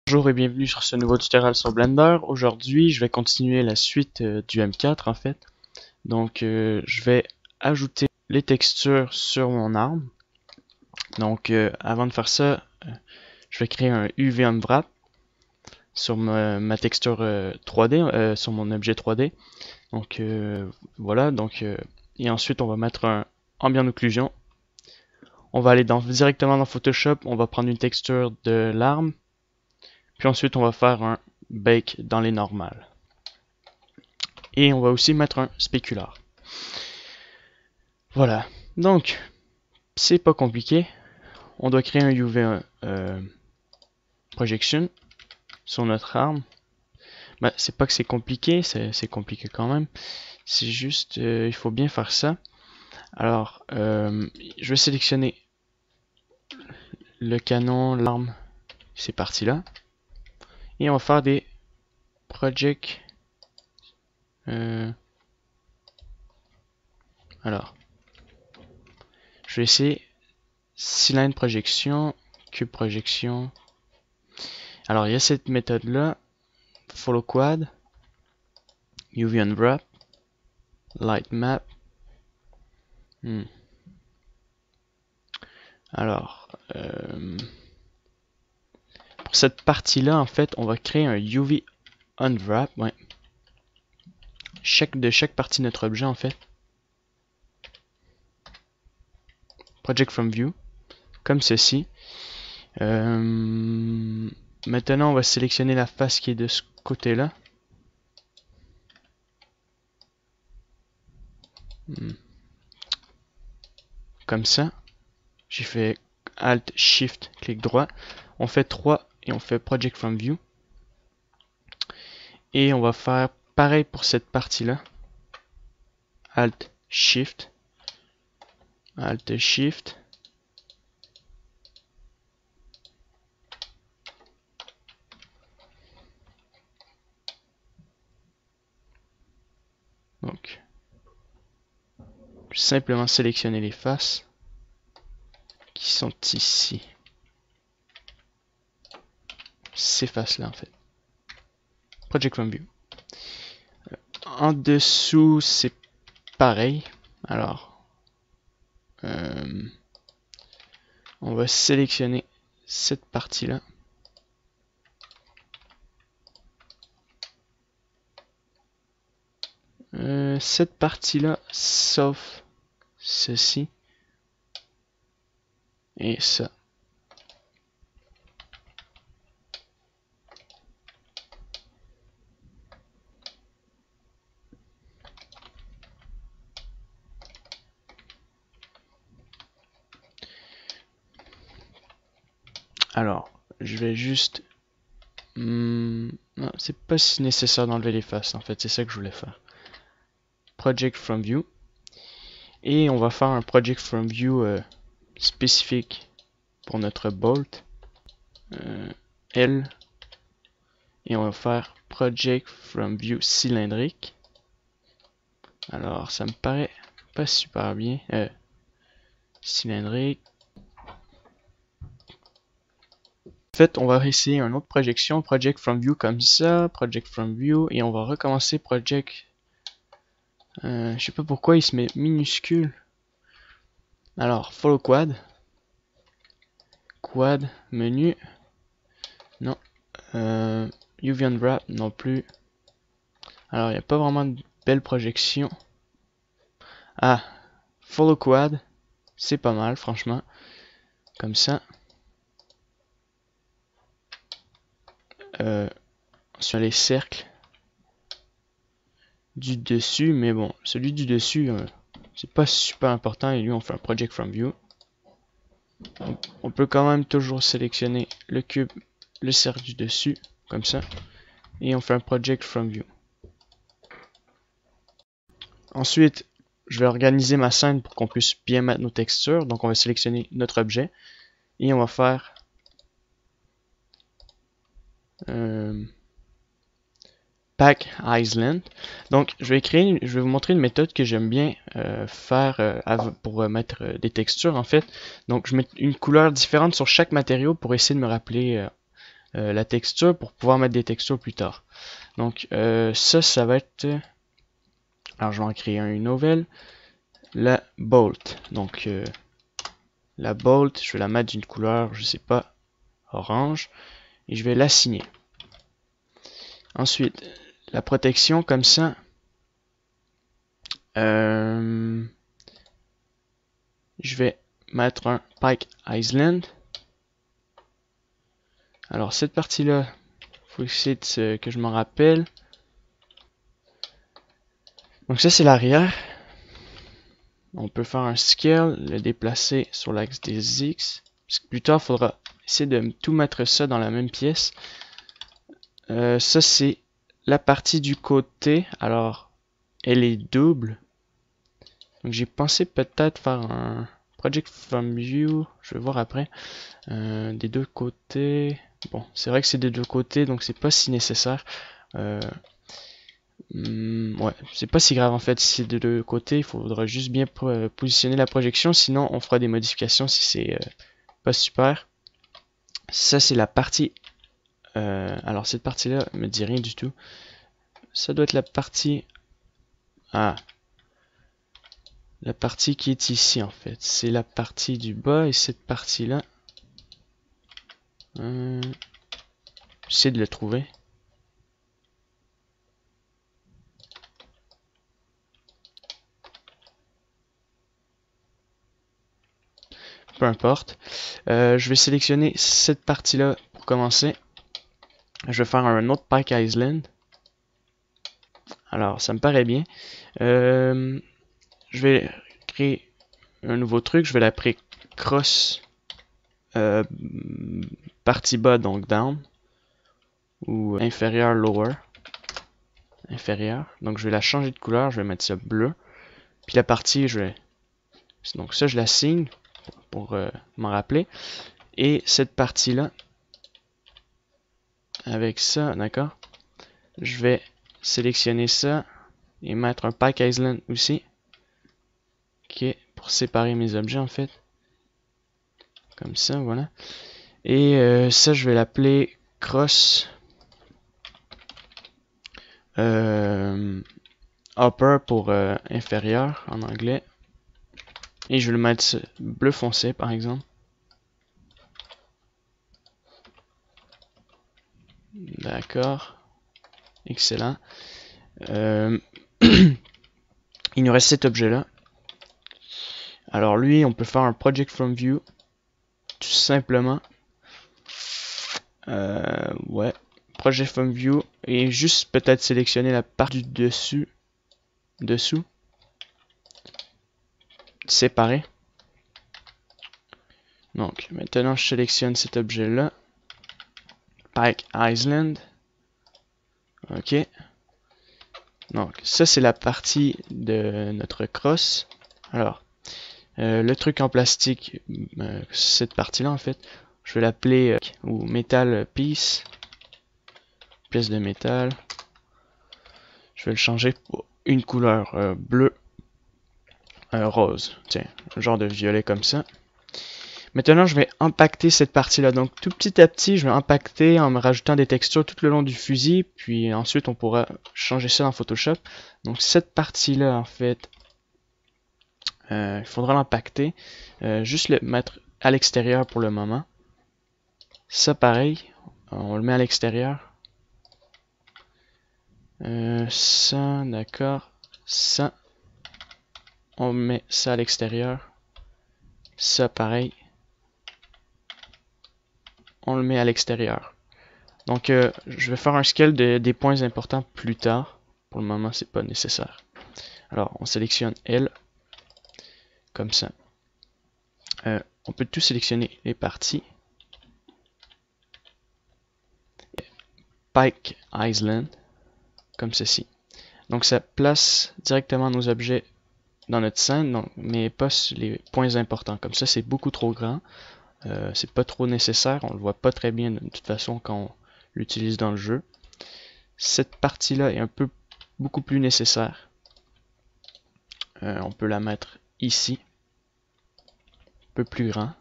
Bonjour et bienvenue sur ce nouveau tutoriel sur Blender. Aujourd'hui, je vais continuer la suite du M4 en fait. Donc, je vais ajouter les textures sur mon arme. Donc, avant de faire ça, je vais créer un UV Unwrap sur ma texture 3D, sur mon objet 3D. Donc, voilà. Donc, et ensuite, on va mettre un Ambient Occlusion. On va aller directement dans Photoshop. On va prendre une texture de l'arme. Puis ensuite, on va faire un bake dans les normales. Et on va aussi mettre un spécular. Voilà. Donc, c'est pas compliqué. On doit créer un UV projection sur notre arme. Ben, c'est pas que c'est compliqué, c'est compliqué quand même. C'est juste, il faut bien faire ça. Alors, je vais sélectionner le canon, l'arme, ces parties-là. Et on va faire des project. Alors, je vais essayer cylindre projection, cube projection. Alors, il y a cette méthode-là, follow quad, UV unwrap, light map. Alors, pour cette partie-là, en fait, on va créer un UV unwrap. Ouais. De chaque partie de notre objet, en fait. Project from view, comme ceci. Maintenant, on va sélectionner la face qui est de ce côté-là. Comme ça. J'ai fait Alt, Shift, clic droit. On fait 3 et on fait Project from View. Et on va faire pareil pour cette partie-là. Alt, Shift, Alt, Shift. Donc, simplement sélectionner les faces qui sont ici. Ces faces-là, en fait. Project from View. En dessous, c'est pareil. Alors, on va sélectionner cette partie-là. Cette partie-là, sauf ceci et ça. Alors, je vais juste... non, c'est pas si nécessaire d'enlever les faces, en fait, c'est ça que je voulais faire. Project from View. Et on va faire un Project from View spécifique pour notre bolt. L. Et on va faire Project from View cylindrique. Alors, ça me paraît pas super bien. Cylindrique. En fait, on va essayer une autre projection, Project from View comme ça, Project from View, et on va recommencer Project. Je sais pas pourquoi il se met minuscule. Alors, follow quad. Quad, menu. Non. UV unwrap non plus. Alors, il n'y a pas vraiment de belle projection. Ah, follow quad. C'est pas mal, franchement. Comme ça. Sur les cercles du dessus, mais bon, celui du dessus, c'est pas super important, et lui on fait un Project from View. On peut quand même toujours sélectionner le cube, le cercle du dessus, comme ça, et on fait un Project from View. Ensuite, je vais organiser ma scène pour qu'on puisse bien mettre nos textures, donc on va sélectionner notre objet, et on va faire Pack Island. Donc, je vais vous montrer une méthode que j'aime bien faire pour mettre des textures en fait. Donc, je mets une couleur différente sur chaque matériau pour essayer de me rappeler la texture pour pouvoir mettre des textures plus tard. Donc ça va être... Alors je vais en créer une nouvelle. La bolt. Donc la bolt, je vais la mettre d'une couleur, je sais pas, orange. Et je vais l'assigner. Ensuite, la protection comme ça. Je vais mettre un Pike Island. Alors cette partie-là, faut essayer que je me rappelle. Donc ça c'est l'arrière. On peut faire un scale, le déplacer sur l'axe des X. Parce que plus tard, il faudra essayer de tout mettre ça dans la même pièce. Ça c'est la partie du côté. Alors, elle est double. Donc j'ai pensé peut-être faire un Project from View. Je vais voir après. Des deux côtés. Bon, c'est vrai que c'est des deux côtés, donc c'est pas si nécessaire. Ouais, c'est pas si grave en fait si c'est de deux côtés, il faudra juste bien positionner la projection, sinon on fera des modifications si c'est pas super. Ça c'est la partie, alors cette partie là me dit rien du tout. Ça doit être la partie, la partie qui est ici en fait, c'est la partie du bas et cette partie là, j'essaie de le trouver. Peu importe. Je vais sélectionner cette partie-là pour commencer. Je vais faire un autre Pike Island. Alors, ça me paraît bien. Je vais créer un nouveau truc. Je vais l'appeler cross partie bas, donc down. Ou inférieur, lower. Inférieur. Donc, je vais la changer de couleur. Je vais mettre ça bleu. Puis la partie, je vais... Donc ça, je la signe pour m'en rappeler. Et cette partie-là, avec ça, d'accord? Je vais sélectionner ça et mettre un Pike Island aussi. Ok, pour séparer mes objets en fait. Comme ça, voilà. Et ça, je vais l'appeler cross upper pour inférieur en anglais. Et je vais le mettre bleu foncé par exemple. D'accord. Excellent. Il nous reste cet objet là. Alors lui, on peut faire un project from view. Tout simplement. Ouais. Project from view. Et juste peut-être sélectionner la partie du dessus. Dessous. Séparer. Donc maintenant je sélectionne cet objet là. Pike Island. Ok. Donc ça c'est la partie de notre cross. Alors le truc en plastique, cette partie là en fait, je vais l'appeler ou metal piece. Pièce de métal. Je vais le changer pour une couleur bleu rose. Tiens, un genre de violet comme ça. Maintenant, je vais impacter cette partie-là. Donc, tout petit à petit, je vais impacter en me rajoutant des textures tout le long du fusil. Puis ensuite, on pourra changer ça dans Photoshop. Donc, cette partie-là, en fait, il faudra l'impacter. Juste le mettre à l'extérieur pour le moment. Ça, pareil, on le met à l'extérieur. Ça, d'accord. Ça, on met ça à l'extérieur. Ça, pareil. On le met à l'extérieur. Donc, je vais faire un scale des points importants plus tard. Pour le moment, c'est pas nécessaire. Alors, on sélectionne L, comme ça. On peut tout sélectionner les parties. Pike Island, comme ceci. Donc, ça place directement nos objets dans notre scène, donc, mais pas sur les points importants. Comme ça, c'est beaucoup trop grand. C'est pas trop nécessaire. On le voit pas très bien de toute façon quand on l'utilise dans le jeu. Cette partie-là est beaucoup plus nécessaire. On peut la mettre ici, un peu plus grand.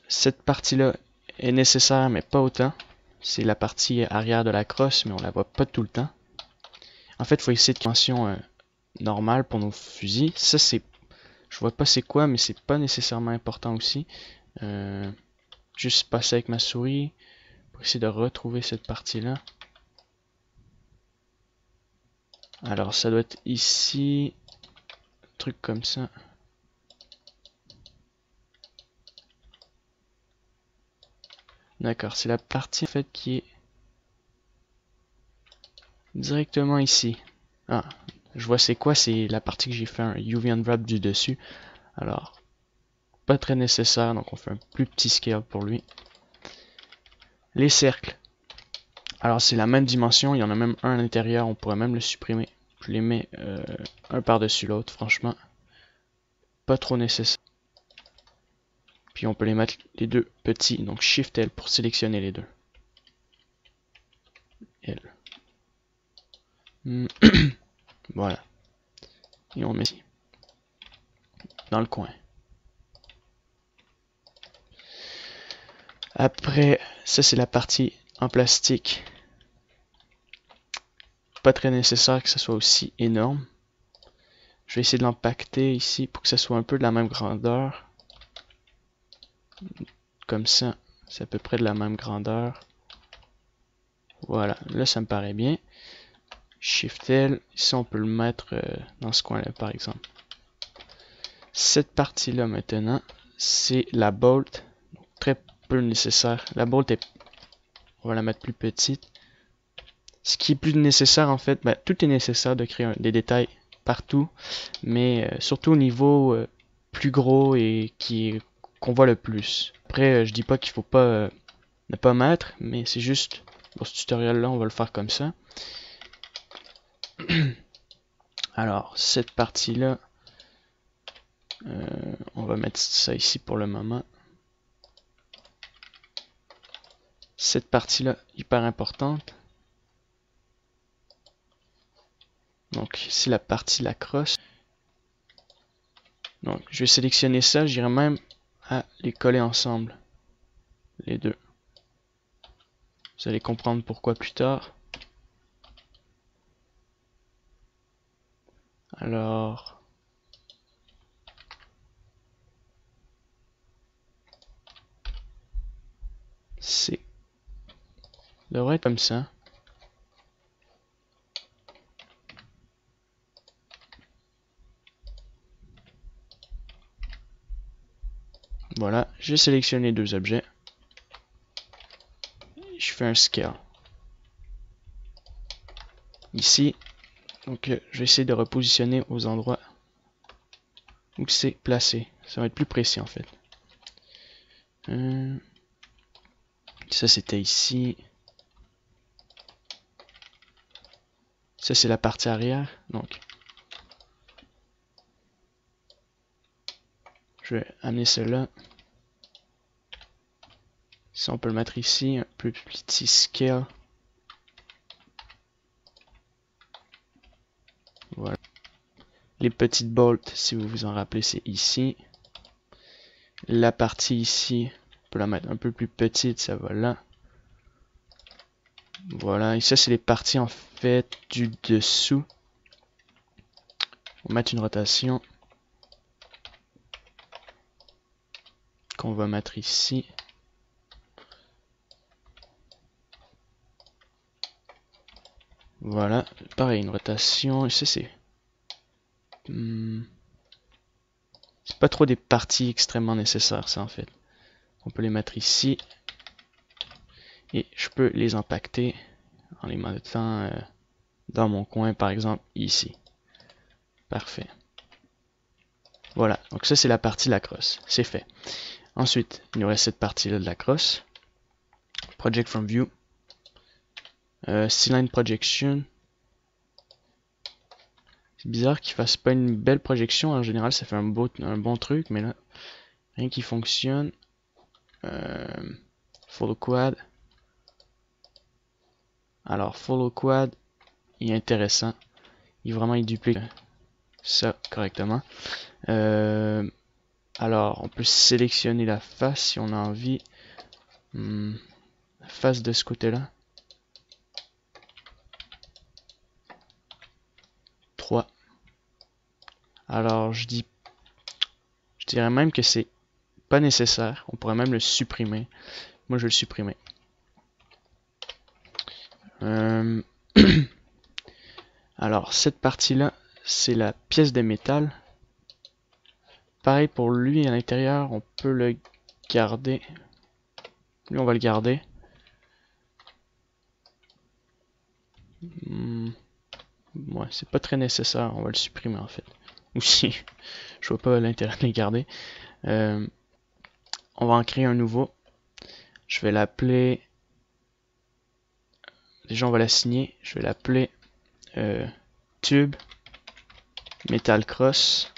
Cette partie-là est nécessaire, mais pas autant. C'est la partie arrière de la crosse, mais on la voit pas tout le temps. En fait, il faut essayer de dimension normale pour nos fusils. Ça, c'est... Je vois pas c'est quoi, mais c'est pas nécessairement important aussi. Juste passer avec ma souris pour essayer de retrouver cette partie-là. Alors, ça doit être ici. Un truc comme ça. D'accord, c'est la partie en fait qui est directement ici. Ah, je vois c'est quoi, c'est la partie que j'ai fait un UV Unwrap du dessus. Alors, pas très nécessaire, donc on fait un plus petit scale pour lui. Les cercles. Alors c'est la même dimension, il y en a même un à l'intérieur, on pourrait même le supprimer. Je les mets un par-dessus l'autre, franchement. Pas trop nécessaire. Puis on peut les mettre les deux petits, donc Shift L pour sélectionner les deux. L. Voilà. Et on met ici. Dans le coin. Après, ça c'est la partie en plastique. Pas très nécessaire que ça soit aussi énorme. Je vais essayer de l'empacter ici pour que ça soit un peu de la même grandeur. Comme ça, c'est à peu près de la même grandeur. Voilà, là ça me paraît bien. Shift L, ici on peut le mettre dans ce coin-là par exemple. Cette partie-là maintenant, c'est la bolt. Donc, très peu nécessaire. La bolt est... On va la mettre plus petite. Ce qui est plus nécessaire en fait, ben, tout est nécessaire de créer des détails partout, mais surtout au niveau plus gros et qu'on voit le plus. Après, je dis pas qu'il faut pas ne pas mettre, mais c'est juste pour ce tutoriel là, on va le faire comme ça. Alors, cette partie là, on va mettre ça ici pour le moment. Cette partie là, hyper importante. Donc, c'est la partie la crosse. Donc, je vais sélectionner ça, j'irai même à les coller ensemble, les deux. Vous allez comprendre pourquoi plus tard. Alors, c'est devrait être comme ça. Voilà, j'ai sélectionné deux objets. Je fais un scale. Ici, donc je vais essayer de repositionner aux endroits où c'est placé. Ça va être plus précis en fait. Ça c'était ici. Ça c'est la partie arrière. Donc, je vais amener cela. Si on peut le mettre ici, un plus petit scale. Voilà. Les petites bolts, si vous vous en rappelez, c'est ici. La partie ici, on peut la mettre un peu plus petite, ça va là. Voilà, et ça c'est les parties en fait du dessous. On va mettre une rotation qu'on va mettre ici. Voilà, pareil, une rotation. Et ça c'est... c'est pas trop des parties extrêmement nécessaires ça en fait. On peut les mettre ici. Et je peux les impacter en les mettant dans mon coin par exemple ici. Parfait. Voilà, donc ça c'est la partie de la crosse. C'est fait. Ensuite, il nous reste cette partie-là de la crosse. Project from view. C-line projection. C'est bizarre qu'il fasse pas une belle projection. En général, ça fait un bon truc, mais là, rien qui fonctionne. Follow quad. Alors, follow quad, il est intéressant. Il duplique ça correctement. Alors, on peut sélectionner la face si on a envie. La face de ce côté-là. 3. Alors, je dirais même que c'est pas nécessaire. On pourrait même le supprimer. Moi, je vais le supprimer. Alors, cette partie-là, c'est la pièce de métal. Pareil pour lui, à l'intérieur, on peut le garder. Lui, on va le garder. Ouais, c'est pas très nécessaire. On va le supprimer, en fait. Ou si, je vois pas l'intérêt de les garder. On va en créer un nouveau. Je vais l'appeler... Déjà, on va l'assigner. Je vais l'appeler Tube Metal Cross.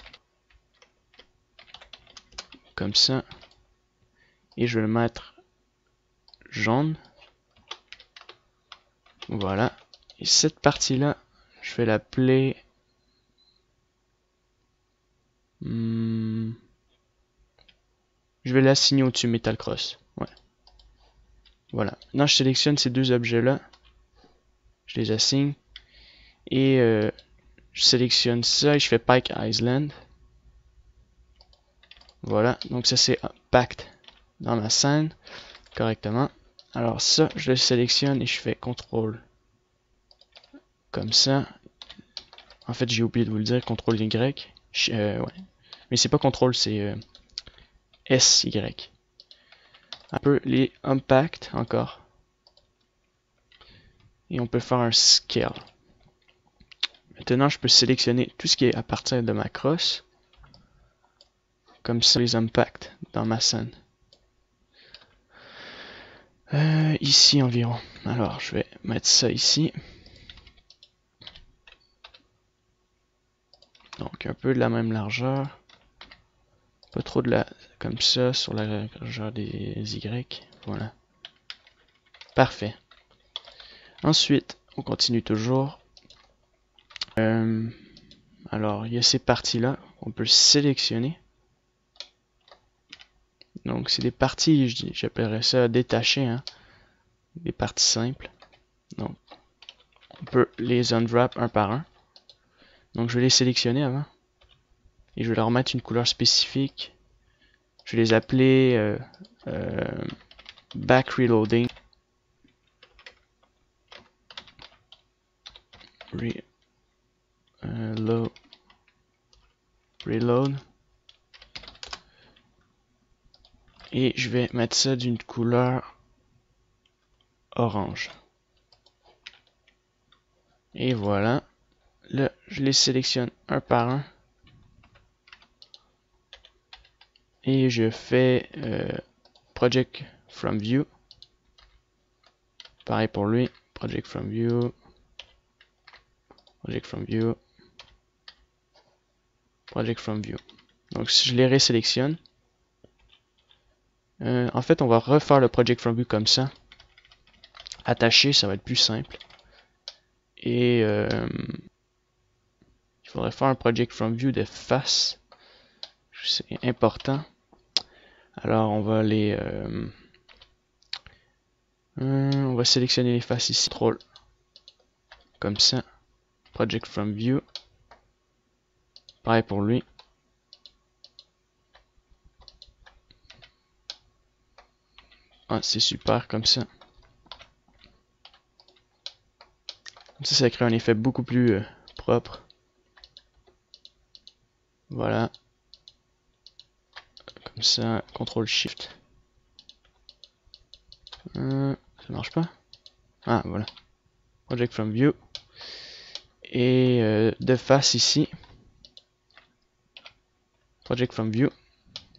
Comme ça. Et je vais le mettre jaune. Voilà. Et cette partie-là, je vais l'appeler... je vais l'assigner au-dessus Metal Cross. Ouais. Voilà. Maintenant, je sélectionne ces deux objets-là. Je les assigne. Et je sélectionne ça et je fais Pike Island. Voilà. Donc ça, c'est packed dans ma scène correctement. Alors ça, je le sélectionne et je fais CTRL. Comme ça. En fait, j'ai oublié de vous le dire, CTRL Y. Ouais. Mais c'est pas CTRL, c'est SY. Un peu les Unpacked encore. Et on peut faire un Scale. Maintenant, je peux sélectionner tout ce qui est à partir de ma crosse. Comme ça, les Unpacked dans ma scène. Ici environ. Alors, je vais mettre ça ici. Donc, un peu de la même largeur. Pas trop de la... comme ça, sur la largeur des Y. Voilà. Parfait. Ensuite, on continue toujours. Alors, il y a ces parties-là. On peut sélectionner. Donc, c'est des parties, j'appellerais ça détachées. Hein. Des parties simples. Donc, on peut les unwrap un par un. Donc, je vais les sélectionner avant. Et je vais leur mettre une couleur spécifique. Je vais les appeler back reloading. Reload. Et je vais mettre ça d'une couleur orange. Et voilà. Là, je les sélectionne un par un. Et je fais Project from View. Pareil pour lui. Project from View. Project from View. Project from View. Donc si je les résélectionne, en fait on va refaire le Project from View comme ça. Attaché, ça va être plus simple. Et il faudrait faire un Project from View de face. C'est important. Alors on va les... on va sélectionner les faces ici. Contrôle. Comme ça. Project from View. Pareil pour lui. Ah, c'est super comme ça. Ça crée un effet beaucoup plus propre. Voilà. Comme ça, CTRL SHIFT. Ça marche pas? Ah, voilà. Project from View. Et de face ici. Project from View.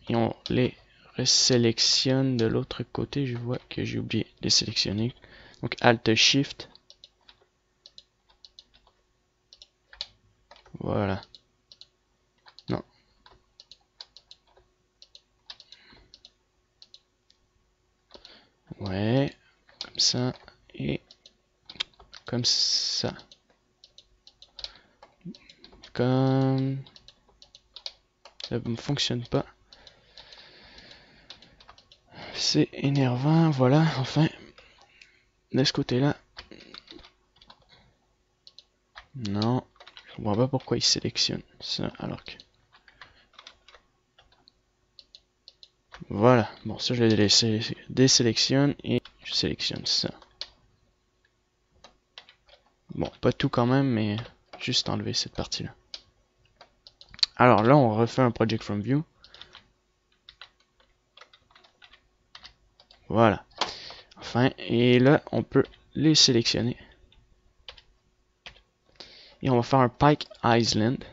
Et on les resélectionne de l'autre côté. Je vois que j'ai oublié de les sélectionner. Donc Alt Shift. Voilà. Non. Ouais. Comme ça. Et comme ça. Comme... Ça ne fonctionne pas. C'est énervant, voilà, enfin. De ce côté-là. Non. Je comprends pas pourquoi il sélectionne ça alors que... Voilà. Bon, ça je le désélectionne et je sélectionne ça. Bon, pas tout quand même, mais juste enlever cette partie-là. Alors là, on refait un Project from View. Voilà. Enfin, et là, on peut les sélectionner. Et on va faire un Pike Island.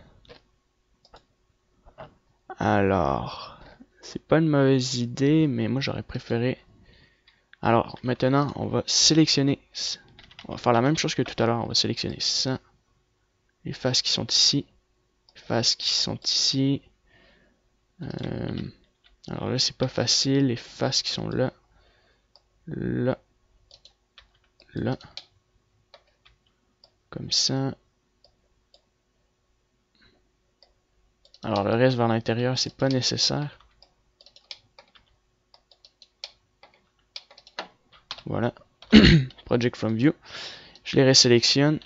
Alors, c'est pas une mauvaise idée, mais moi j'aurais préféré. Alors, maintenant, on va sélectionner. On va faire la même chose que tout à l'heure. On va sélectionner ça. Les faces qui sont ici. Les faces qui sont ici. Alors là, c'est pas facile. Les faces qui sont là. Là. Là. Comme ça. Alors le reste vers l'intérieur, c'est pas nécessaire. Voilà. Project from View. Je les résélectionne.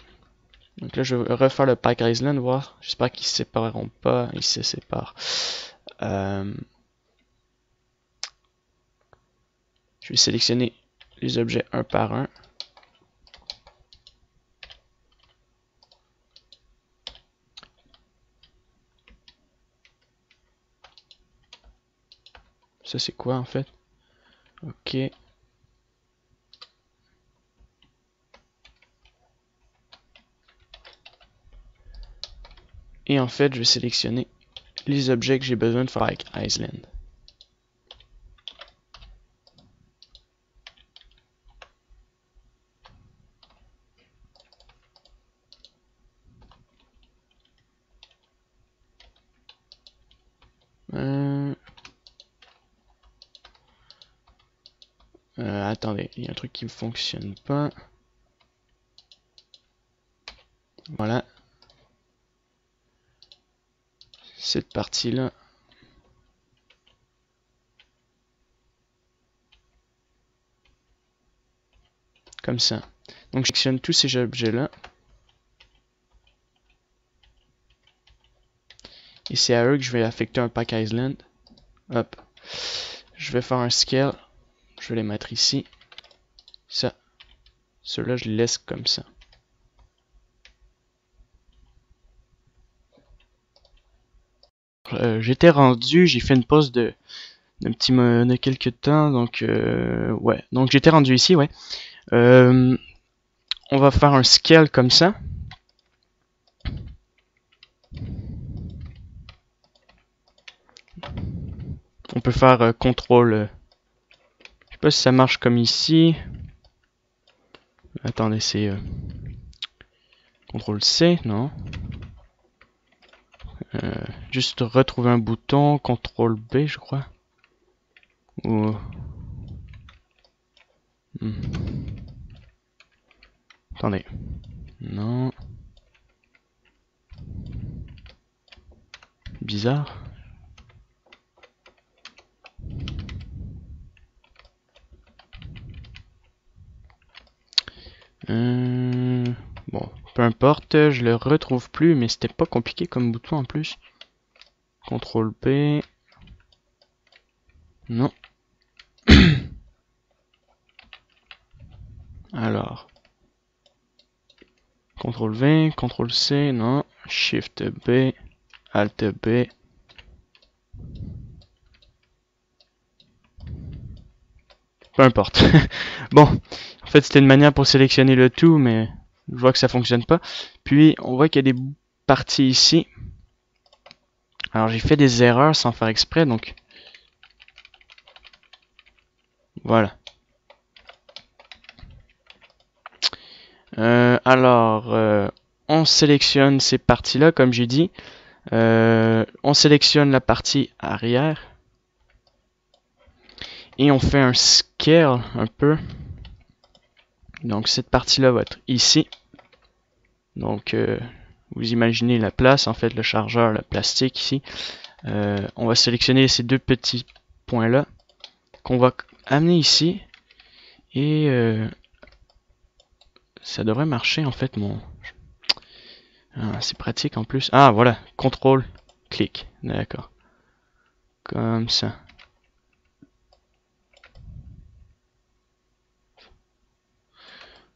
Donc là, je vais refaire le Pike Island, voir. J'espère qu'ils se sépareront pas. Ils se séparent. Je vais sélectionner les objets un par un. Ça, c'est quoi en fait? Ok. Et en fait, je vais sélectionner les objets que j'ai besoin de faire avec Island. Attendez, il y a un truc qui ne fonctionne pas. Voilà. Cette partie-là. Comme ça. Donc je sélectionne tous ces objets-là. Et c'est à eux que je vais affecter un Pike Island. Hop. Je vais faire un scale. Je vais les mettre ici. Ça. Ceux-là, je les laisse comme ça. J'étais rendu, j'ai fait une pause de quelques temps, donc ouais. Donc j'étais rendu ici, ouais. On va faire un scale comme ça. On peut faire contrôle. Je sais pas si ça marche comme ici. Attendez, c'est contrôle C, non. Juste retrouver un bouton, contrôle B, je crois. Ou attendez. Non. Bizarre. Bon, peu importe, je le retrouve plus, mais c'était pas compliqué comme bouton en plus. CTRL P. Non. Alors. CTRL V, CTRL C, non. Shift B, Alt B. Peu importe. Bon, en fait c'était une manière pour sélectionner le tout, mais je vois que ça fonctionne pas. Puis on voit qu'il y a des parties ici. Alors j'ai fait des erreurs sans faire exprès, donc voilà. On sélectionne ces parties-là, comme j'ai dit. On sélectionne la partie arrière. Et on fait un scale un peu. Donc cette partie-là va être ici. Donc vous imaginez la place, en fait le chargeur, le plastique ici. On va sélectionner ces deux petits points-là. qu'on va amener ici. Et ça devrait marcher en fait mon... Ah, c'est pratique en plus. Ah voilà, contrôle, clic. D'accord. Comme ça.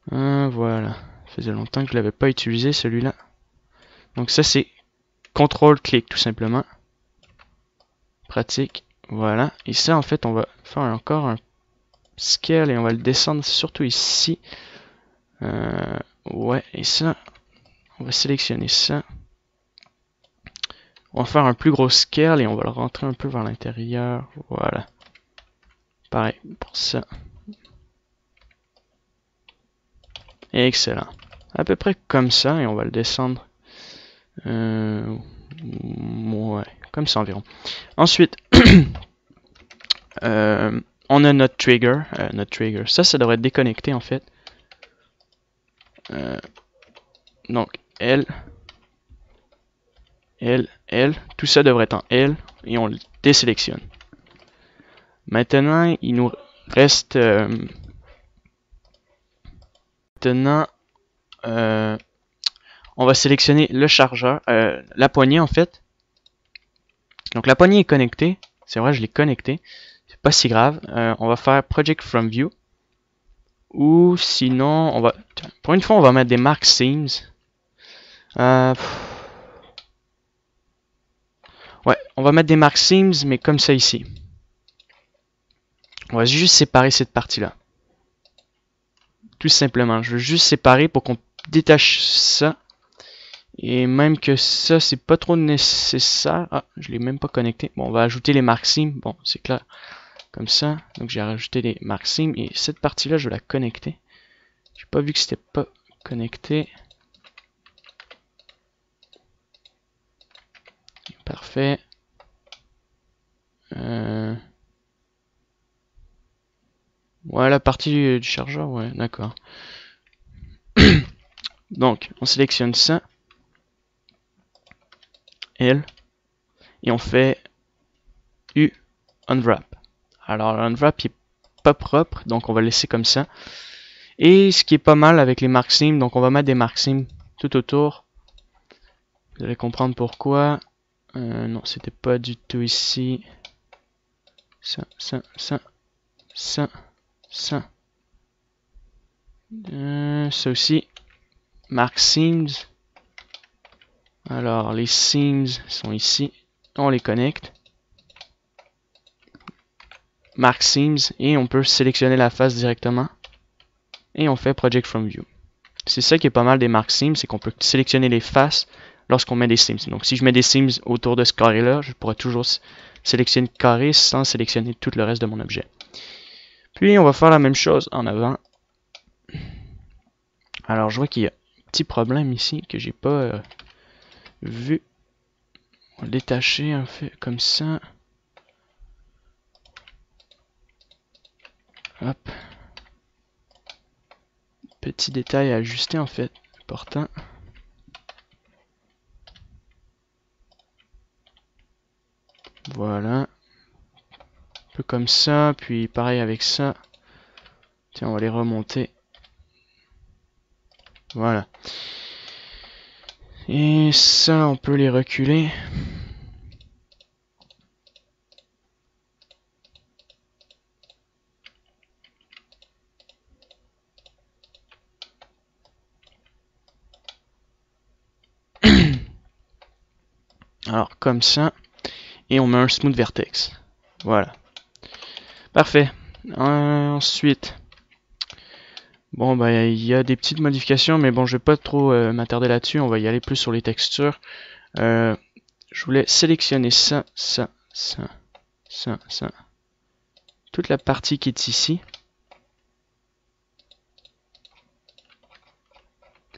Voilà. Ça faisait longtemps que je l'avais pas utilisé celui-là. Donc ça c'est contrôle, clic tout simplement. Pratique. Voilà. Et ça en fait on va faire encore un scale et on va le descendre surtout ici. Ouais, et ça, on va sélectionner ça. On va faire un plus gros scale et on va le rentrer un peu vers l'intérieur. Voilà. Pareil pour ça. Excellent. À peu près comme ça et on va le descendre. Ouais, comme ça environ. Ensuite, on a notre trigger. Ça devrait être déconnecté en fait. Donc, L, tout ça devrait être en L et on le désélectionne. Maintenant, il nous reste on va sélectionner le chargeur, la poignée en fait. Donc la poignée est connectée, c'est vrai je l'ai connectée, c'est pas si grave. On va faire Project from View. Ou sinon, pour une fois on va mettre des mark seams. Ouais, on va mettre des mark seams, mais comme ça ici. On va juste séparer cette partie-là. Tout simplement, je veux juste séparer pour qu'on détache ça. Et même que ça, c'est pas trop nécessaire. Ah, je l'ai même pas connecté. Bon, on va ajouter les mark seams. Bon, c'est clair. Comme ça. Donc j'ai rajouté les mark seams. Et cette partie-là, je vais la connecter. J'ai pas vu que c'était pas connecté. Parfait. Ouais, la partie du chargeur, ouais, d'accord. Donc, on sélectionne ça. L. Et on fait U unwrap. Alors, l'unwrap, il est pas propre, donc on va le laisser comme ça. Et ce qui est pas mal avec les mark seams, donc on va mettre des mark seams tout autour. Vous allez comprendre pourquoi. Non, c'était pas du tout ici. Ça. Ça aussi. Mark seams. Alors, les seams sont ici. On les connecte. Mark seams. Et on peut sélectionner la face directement. Et on fait Project from View. C'est ça qui est pas mal des mark seams, c'est qu'on peut sélectionner les faces lorsqu'on met des seams. Donc si je mets des seams autour de ce carré-là, je pourrais toujours sélectionner le carré sans sélectionner tout le reste de mon objet. Puis on va faire la même chose en avant. Alors je vois qu'il y a un petit problème ici que j'ai pas vu. On va le détacher un peu comme ça. Hop. Petit détail à ajuster en fait, important. Voilà. Un peu comme ça, puis pareil avec ça. Tiens, on va les remonter. Voilà. Et ça, on peut les reculer. Alors, comme ça. Et on met un smooth vertex. Voilà. Parfait. Ensuite. Bon, bah, il y a des petites modifications, mais bon, je vais pas trop m'attarder là-dessus. On va y aller plus sur les textures. Je voulais sélectionner ça. Toute la partie qui est ici.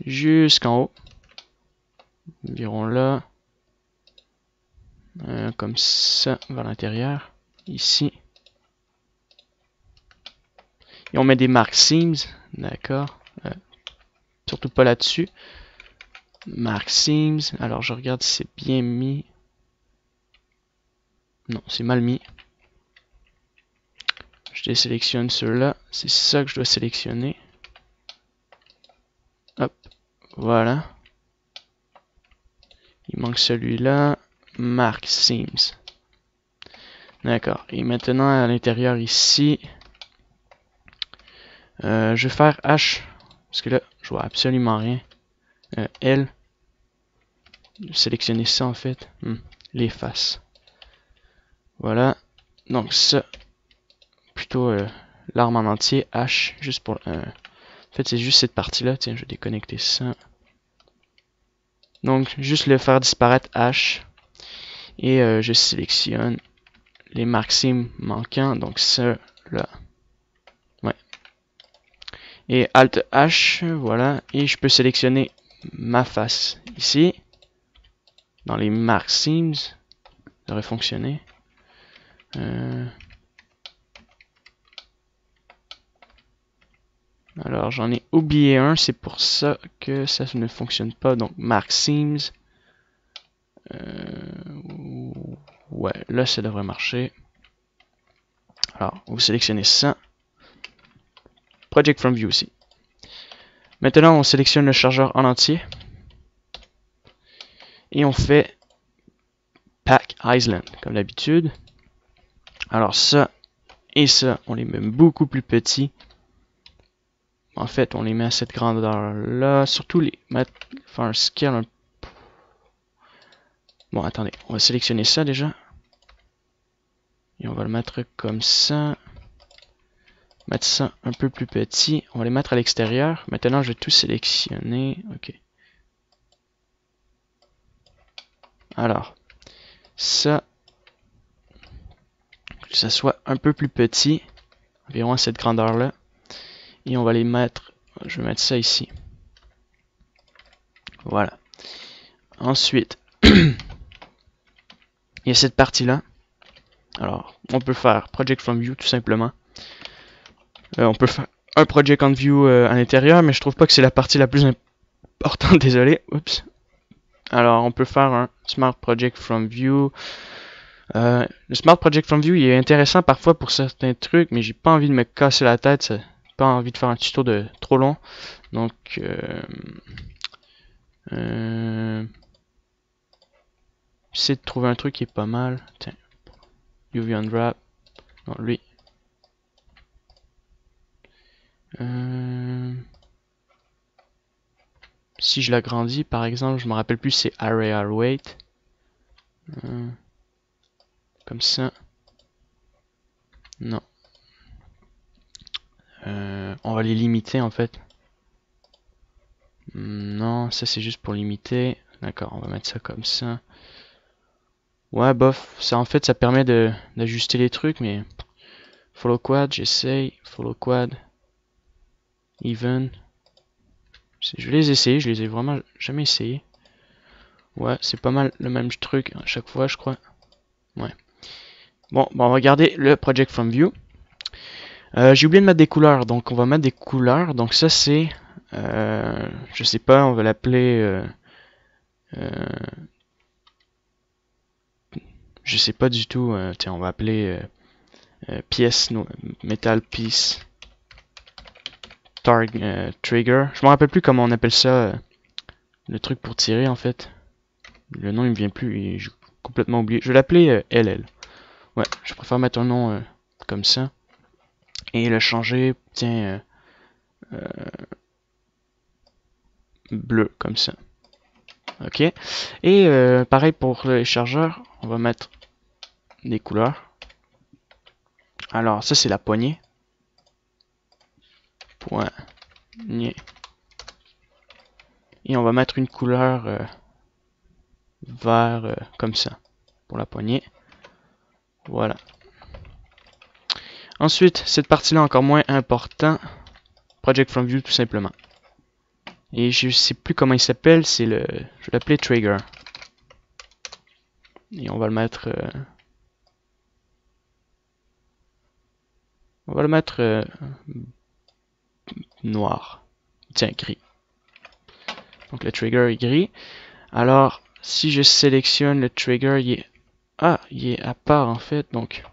Jusqu'en haut. Environ là. Comme ça, vers l'intérieur. Ici. Et on met des mark seams. D'accord. Surtout pas là-dessus. Mark seams. Alors je regarde si c'est bien mis. Non, c'est mal mis. désélectionne ceux-là. C'est ça que je dois sélectionner. Hop, voilà. Il manque celui-là. Mark Seams. D'accord. Et maintenant, à l'intérieur ici, je vais faire H. Parce que là, je vois absolument rien. L. Sélectionner ça en fait. Les faces. Voilà. Donc ça, plutôt l'arme en entier. H, juste pour... en fait, c'est juste cette partie-là. Tiens, je vais déconnecter ça. Donc, juste le faire disparaître H. Et je sélectionne les Maxim manquants. Donc ça, là. Ouais. Et Alt H, voilà. Et je peux sélectionner ma face ici. Dans les Maxims. Ça devrait fonctionner. Alors, j'en ai oublié un. C'est pour ça que ça ne fonctionne pas. Donc, Maxims. Ouais, là, ça devrait marcher. Alors, vous sélectionnez ça. Project from View aussi. Maintenant, on sélectionne le chargeur en entier. Et on fait Pack Island, comme d'habitude. Alors ça et ça, on les met beaucoup plus petits. En fait, on les met à cette grandeur-là. Surtout les mettre, faire un scale. Bon, attendez, on va sélectionner ça déjà. Et on va le mettre comme ça. Mettre ça un peu plus petit. On va les mettre à l'extérieur. Maintenant, je vais tout sélectionner. Ok. Alors, ça, que ça soit un peu plus petit. Environ à cette grandeur-là. Et on va les mettre, je vais mettre ça ici. Voilà. Ensuite, il y a cette partie-là. Alors, on peut faire Project from View tout simplement. On peut faire un Project on View à l'intérieur, mais je trouve pas que c'est la partie la plus importante. Désolé. Oups. Alors, on peut faire un Smart Project from View. Le Smart Project from View, il est intéressant parfois pour certains trucs, mais j'ai pas envie de me casser la tête. J'ai pas envie de faire un tuto de trop long. Donc, j'essaie de trouver un truc qui est pas mal. Tiens, UV Unwrap. Non, lui. Si je l'agrandis, par exemple, je me rappelle plus, c'est Array Weight. Comme ça. Non. On va les limiter en fait. Non, ça c'est juste pour limiter. D'accord, on va mettre ça comme ça. Ouais, bof. Ça en fait, ça permet d'ajuster les trucs, mais follow quad, j'essaye. Follow quad. Even. Je vais les essayer, je les ai vraiment jamais essayés. Ouais, c'est pas mal le même truc à chaque fois, je crois. Ouais. Bon, on va regarder le Project from View. J'ai oublié de mettre des couleurs, donc on va mettre des couleurs. Donc ça c'est, je sais pas, on va l'appeler, je sais pas du tout. Tiens, on va appeler pièce, metal piece, trigger. Je me rappelle plus comment on appelle ça, le truc pour tirer en fait. Le nom il me vient plus, j'ai complètement oublié. Je vais l'appeler LL. Ouais, je préfère mettre un nom comme ça. Et le changer, tiens, bleu, comme ça. Ok. Et pareil pour les chargeurs, on va mettre des couleurs. Alors, ça c'est la poignée. Poignée. Et on va mettre une couleur vert comme ça pour la poignée. Voilà. Ensuite, cette partie-là encore moins important. Project from View tout simplement. Et je sais plus comment il s'appelle, c'est le, je vais l'appeler Trigger. Et on va le mettre, noir. Tiens, gris. Donc le trigger est gris. Alors, si je sélectionne le trigger, il est à part en fait. Donc,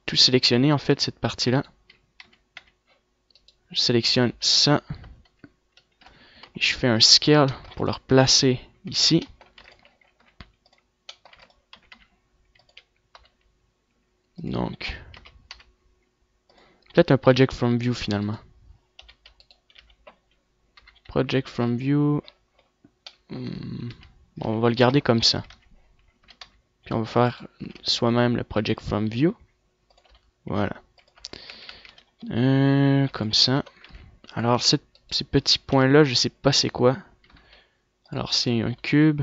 tout sélectionner en fait cette partie-là. Je sélectionne ça. Et je fais un scale pour le replacer ici. Donc, peut-être un project from view finalement. Project from view. Bon, on va le garder comme ça. Puis on va faire soi-même le project from view. Voilà. Comme ça. Alors, ces petits points-là, je sais pas c'est quoi. Alors, c'est un cube.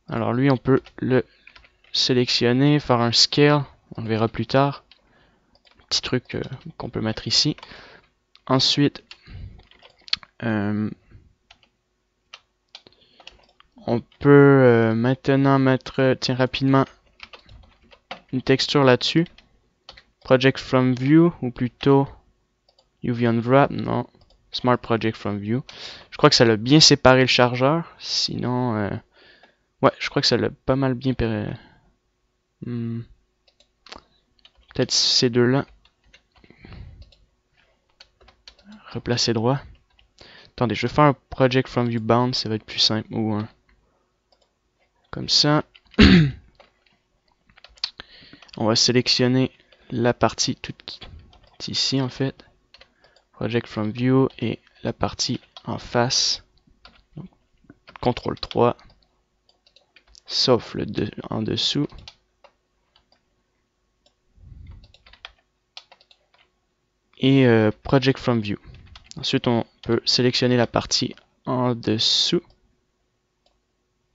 Alors, lui, on peut le sélectionner, faire un scale. On le verra plus tard. Petit truc qu'on peut mettre ici. Ensuite, on peut maintenant mettre, tiens, rapidement, une texture là-dessus. Project from view, ou plutôt UV Unwrap, non. Smart Project from view. Je crois que ça l'a bien séparé le chargeur. Sinon, ouais, je crois que ça l'a pas mal bien... Peut-être ces deux-là. Replacer droit. Attendez, je vais faire un Project from view bound, ça va être plus simple. Ou un... Comme ça. On va sélectionner la partie toute ici en fait. Project from view et la partie en face. Donc, CTRL 3. Sauf le en dessous. Et Project from view. Ensuite, on peut sélectionner la partie en dessous.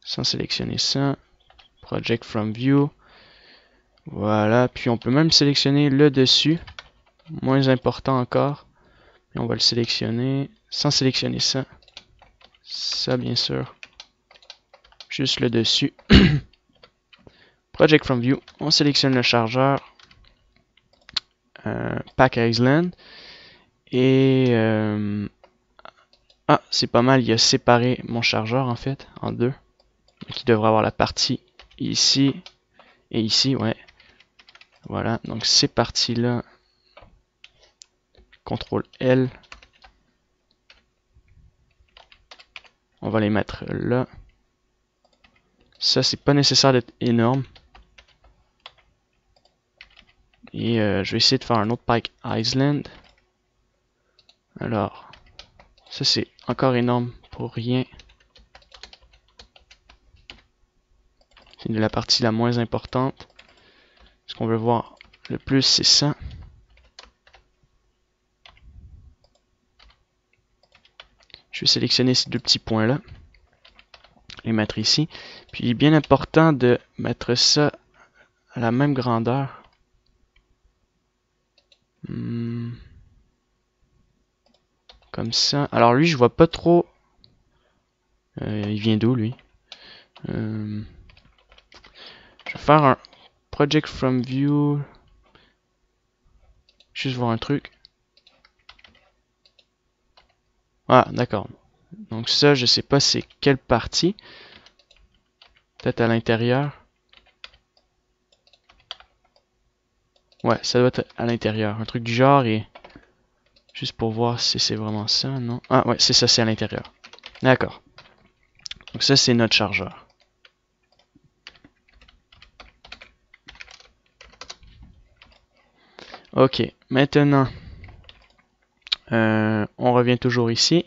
Sans sélectionner ça. Project from view. Voilà. Puis on peut même sélectionner le dessus. Moins important encore. Et on va le sélectionner sans sélectionner ça. Ça, bien sûr. Juste le dessus. Project from view. On sélectionne le chargeur. Pack Island. Et ah, c'est pas mal, il a séparé mon chargeur en fait en deux. Donc il devrait avoir la partie ici et ici, ouais. Voilà, donc ces parties-là, CTRL L, on va les mettre là. Ça, c'est pas nécessaire d'être énorme. Et je vais essayer de faire un autre Pack Island. Alors, ça c'est encore énorme pour rien. C'est la partie la moins importante. Ce qu'on veut voir le plus, c'est ça. Je vais sélectionner ces deux petits points-là. Les mettre ici. Puis il est bien important de mettre ça à la même grandeur. Comme ça. Alors lui, je vois pas trop. Il vient d'où lui? Je vais faire un Project from View. Juste voir un truc. Ah, d'accord. Donc ça, je sais pas c'est quelle partie. Peut-être à l'intérieur. Ouais, ça doit être à l'intérieur. Un truc du genre et... Juste pour voir si c'est vraiment ça, non? Ah ouais, c'est ça, c'est à l'intérieur. D'accord. Donc ça, c'est notre chargeur. Ok, maintenant, on revient toujours ici.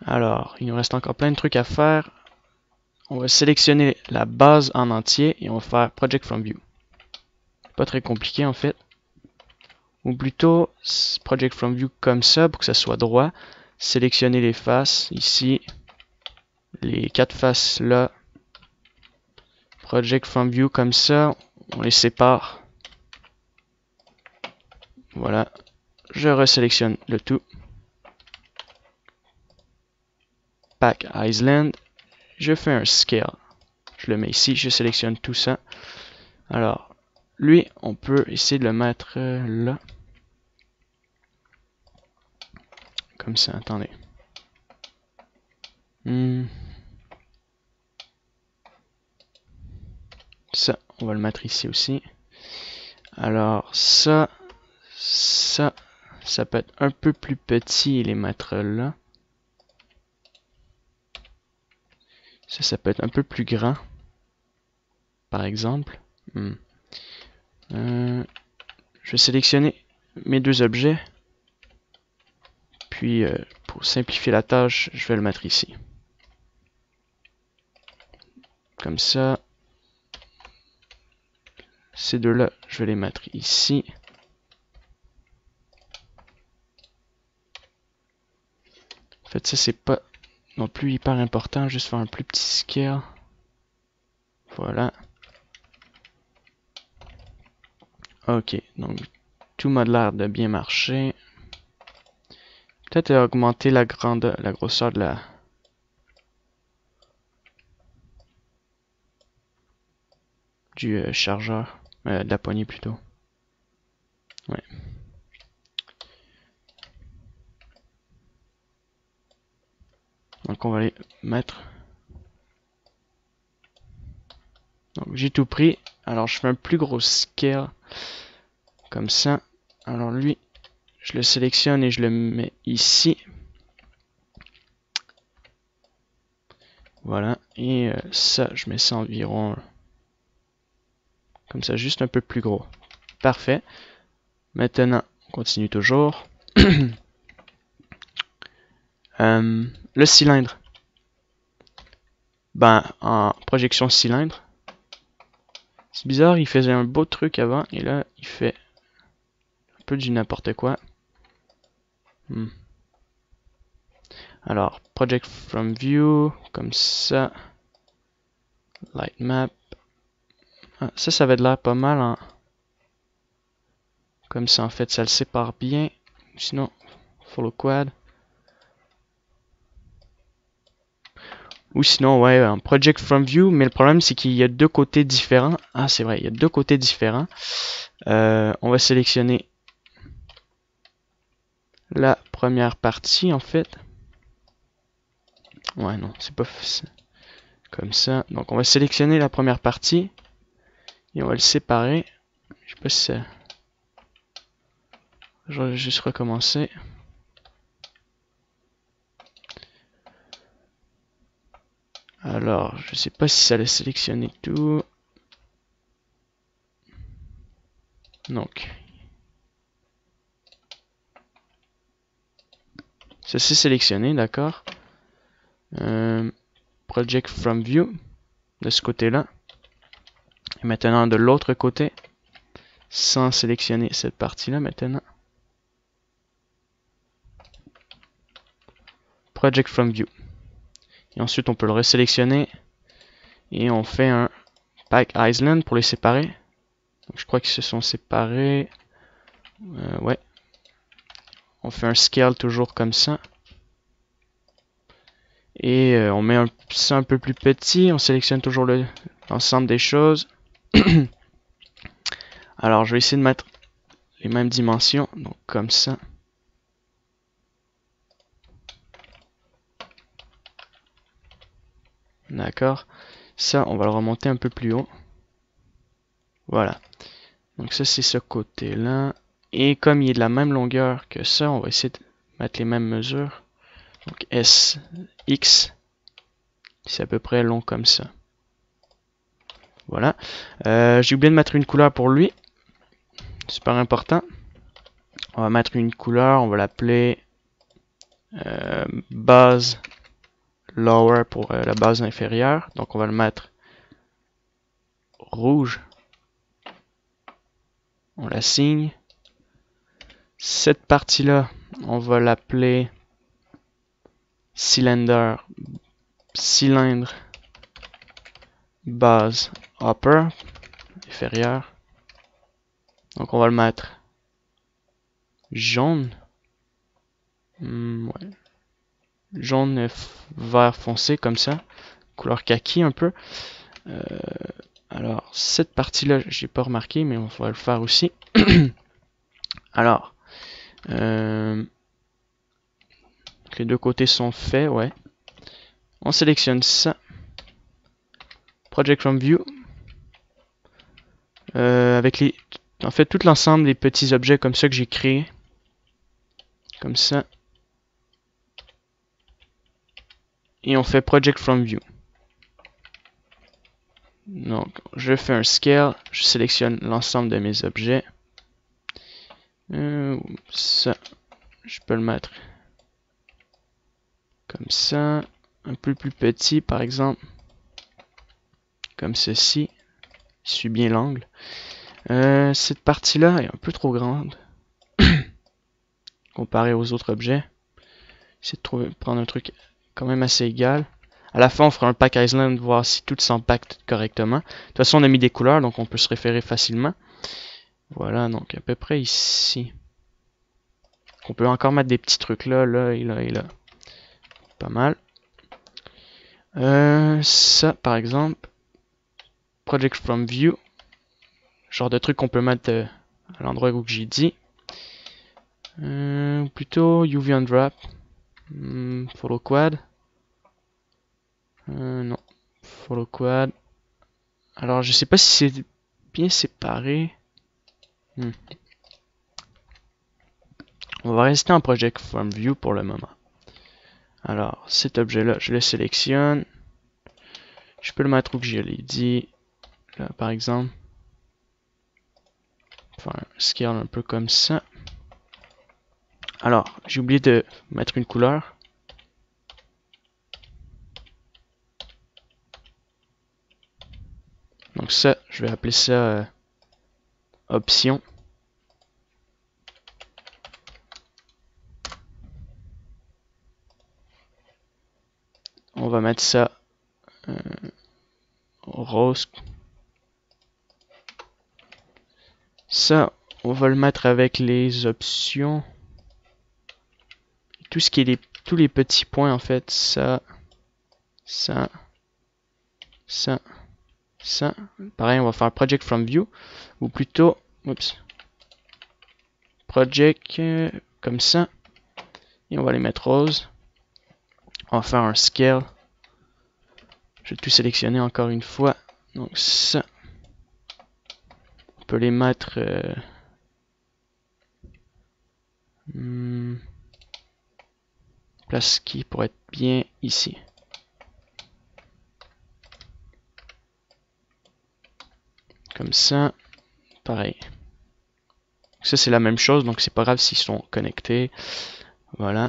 Alors, il nous reste encore plein de trucs à faire. On va sélectionner la base en entier et on va faire Project from View. Pas très compliqué en fait. Ou plutôt Project from View comme ça pour que ça soit droit. Sélectionner les faces ici. Les quatre faces là. Project from View comme ça. On les sépare. Voilà. Je resélectionne le tout. Pack Island. Je fais un scale. Je le mets ici. Je sélectionne tout ça. Alors, lui, on peut essayer de le mettre là. Comme ça, attendez. Ça, on va le mettre ici aussi. Alors, ça peut être un peu plus petit et les mettre là. Ça peut être un peu plus grand, par exemple. Je vais sélectionner mes deux objets. Puis, pour simplifier la tâche, je vais le mettre ici. Comme ça. Ces deux-là, je vais les mettre ici. En fait, ça, c'est pas non plus hyper important. Juste faire un plus petit scale. Voilà. Ok, donc tout m'a l'air de bien marcher. Peut-être augmenter la grandeur, la grosseur de du chargeur, de la poignée plutôt. Ouais. Donc on va les mettre. Donc j'ai tout pris. Alors je fais un plus gros scale. Comme ça. Alors lui, je le sélectionne et je le mets ici. Voilà. Et ça, je mets ça environ. Comme ça, juste un peu plus gros. Parfait. Maintenant, on continue toujours. Le cylindre. Ben, en projection cylindre. C'est bizarre, il faisait un beau truc avant, et là, il fait un peu du n'importe quoi. Alors, project from view, comme ça. Light map. Ah, ça va de l'air pas mal. Hein. Comme ça, en fait, ça le sépare bien. Sinon, follow quad. Ou sinon, ouais, un project from view, mais le problème c'est qu'il y a deux côtés différents. Ah, c'est vrai, il y a deux côtés différents. On va sélectionner la première partie en fait. Ouais, non, c'est pas comme ça. Donc, on va sélectionner la première partie et on va le séparer. Je sais pas si ça. Je vais juste recommencer. Alors, je sais pas si ça l'a sélectionné tout. Donc, ça s'est sélectionné, d'accord. Project from view de ce côté-là. Et maintenant de l'autre côté, sans sélectionner cette partie-là maintenant. Project from view. Et ensuite on peut le resélectionner et on fait un pack island pour les séparer. Donc, je crois qu'ils se sont séparés. Ouais. On fait un scale toujours comme ça. Et on met ça un peu plus petit. On sélectionne toujours l'ensemble des choses. Alors je vais essayer de mettre les mêmes dimensions. Donc comme ça. D'accord. Ça, on va le remonter un peu plus haut. Voilà. Donc ça, c'est ce côté-là. Et comme il est de la même longueur que ça, on va essayer de mettre les mêmes mesures. Donc S, X, c'est à peu près long comme ça. Voilà. J'ai oublié de mettre une couleur pour lui. Super important. On va mettre une couleur, on va l'appeler base lower pour la base inférieure. Donc on va le mettre rouge. On l'assigne. Cette partie-là, on va l'appeler cylindre base upper inférieur. Donc on va le mettre jaune. Ouais. Jaune vert foncé comme ça. Couleur kaki un peu. Alors cette partie-là, j'ai pas remarqué, mais on va le faire aussi. Alors, les deux côtés sont faits, ouais. On sélectionne ça. Project from view. avec les, en fait, tout l'ensemble des petits objets comme ça que j'ai créés. Comme ça. Et on fait Project from View. Donc, je fais un scale, je sélectionne l'ensemble de mes objets. Ça, je peux le mettre comme ça, un peu plus petit par exemple, comme ceci. Je suis bien l'angle. Cette partie-là est un peu trop grande comparée aux autres objets. J'essaie de prendre un truc quand même assez égal. À la fin, on fera un pack Island, voir si tout s'impacte correctement. De toute façon, on a mis des couleurs, donc on peut se référer facilement. Voilà, donc à peu près ici. On peut encore mettre des petits trucs là, là et là et là. Pas mal. Ça, par exemple, Project from View. Genre de truc qu'on peut mettre à l'endroit où j'ai dit. Plutôt UV Unwrap. Follow Quad. Non. Follow Quad. Alors, je sais pas si c'est bien séparé. On va rester en Project from View pour le moment. Alors, cet objet-là, je le sélectionne. Je peux le mettre où que je l'ai dit. Là, par exemple. Faire un scale un peu comme ça. Alors, j'ai oublié de mettre une couleur. Donc ça, je vais appeler ça option. On va mettre ça rose. Ça, on va le mettre avec les options. Tout ce qui est tous les petits points en fait. Ça, ça, ça, ça. Pareil, on va faire Project from View. Ou plutôt, oups, Project comme ça. Et on va les mettre rose. On va faire un scale. Je vais tout sélectionner encore une fois. Donc ça. On peut les mettre place qui pourrait être bien ici. Comme ça. Pareil. Ça c'est la même chose, donc c'est pas grave s'ils sont connectés. Voilà.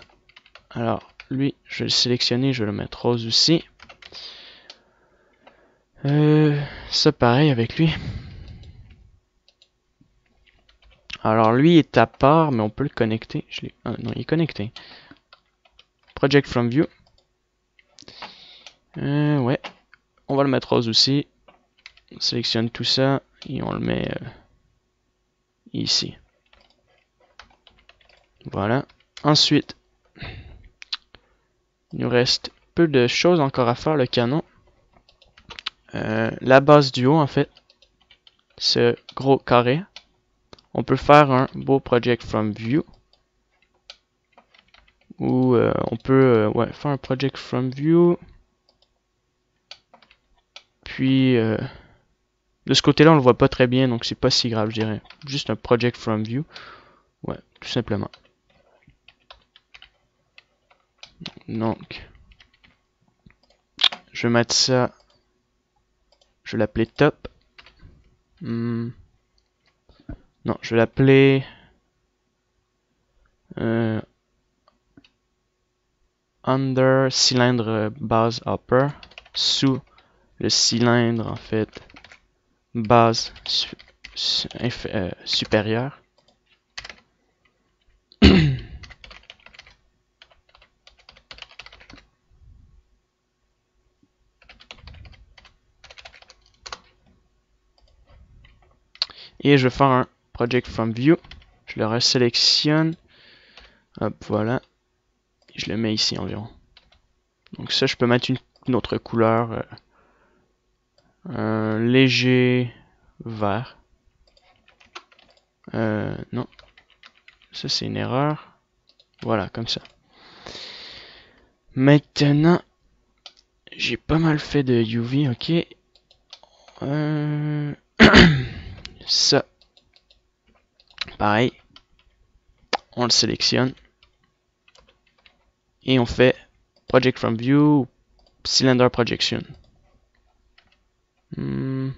Alors lui, je vais le sélectionner, je vais le mettre rose aussi. Ça pareil avec lui. Alors lui est à part, mais on peut le connecter. Ah, non, il est connecté. Project from View. Ouais. On va le mettre rose aussi. On sélectionne tout ça et on le met ici. Voilà. Ensuite, il nous reste peu de choses encore à faire. Le canon. La base du haut, en fait. Ce gros carré. On peut faire un beau Project from View. Ou on peut ouais, faire un Project from View. Puis de ce côté-là, on le voit pas très bien, donc c'est pas si grave, je dirais. Juste un Project from View. Ouais, tout simplement. Donc, je vais mettre ça. Je vais l'appeler top. Non, je vais l'appeler under cylindre base upper. Sous le cylindre, en fait, base supérieure. Et je vais faire un Project from View. Je le resélectionne. Hop, voilà. Et je le mets ici environ. Donc ça, je peux mettre une autre couleur. Un léger vert. Non. Ça, c'est une erreur. Voilà, comme ça. Maintenant, j'ai pas mal fait de UV, ok. ça, pareil, on le sélectionne et on fait Project from View, Cylinder Projection. Je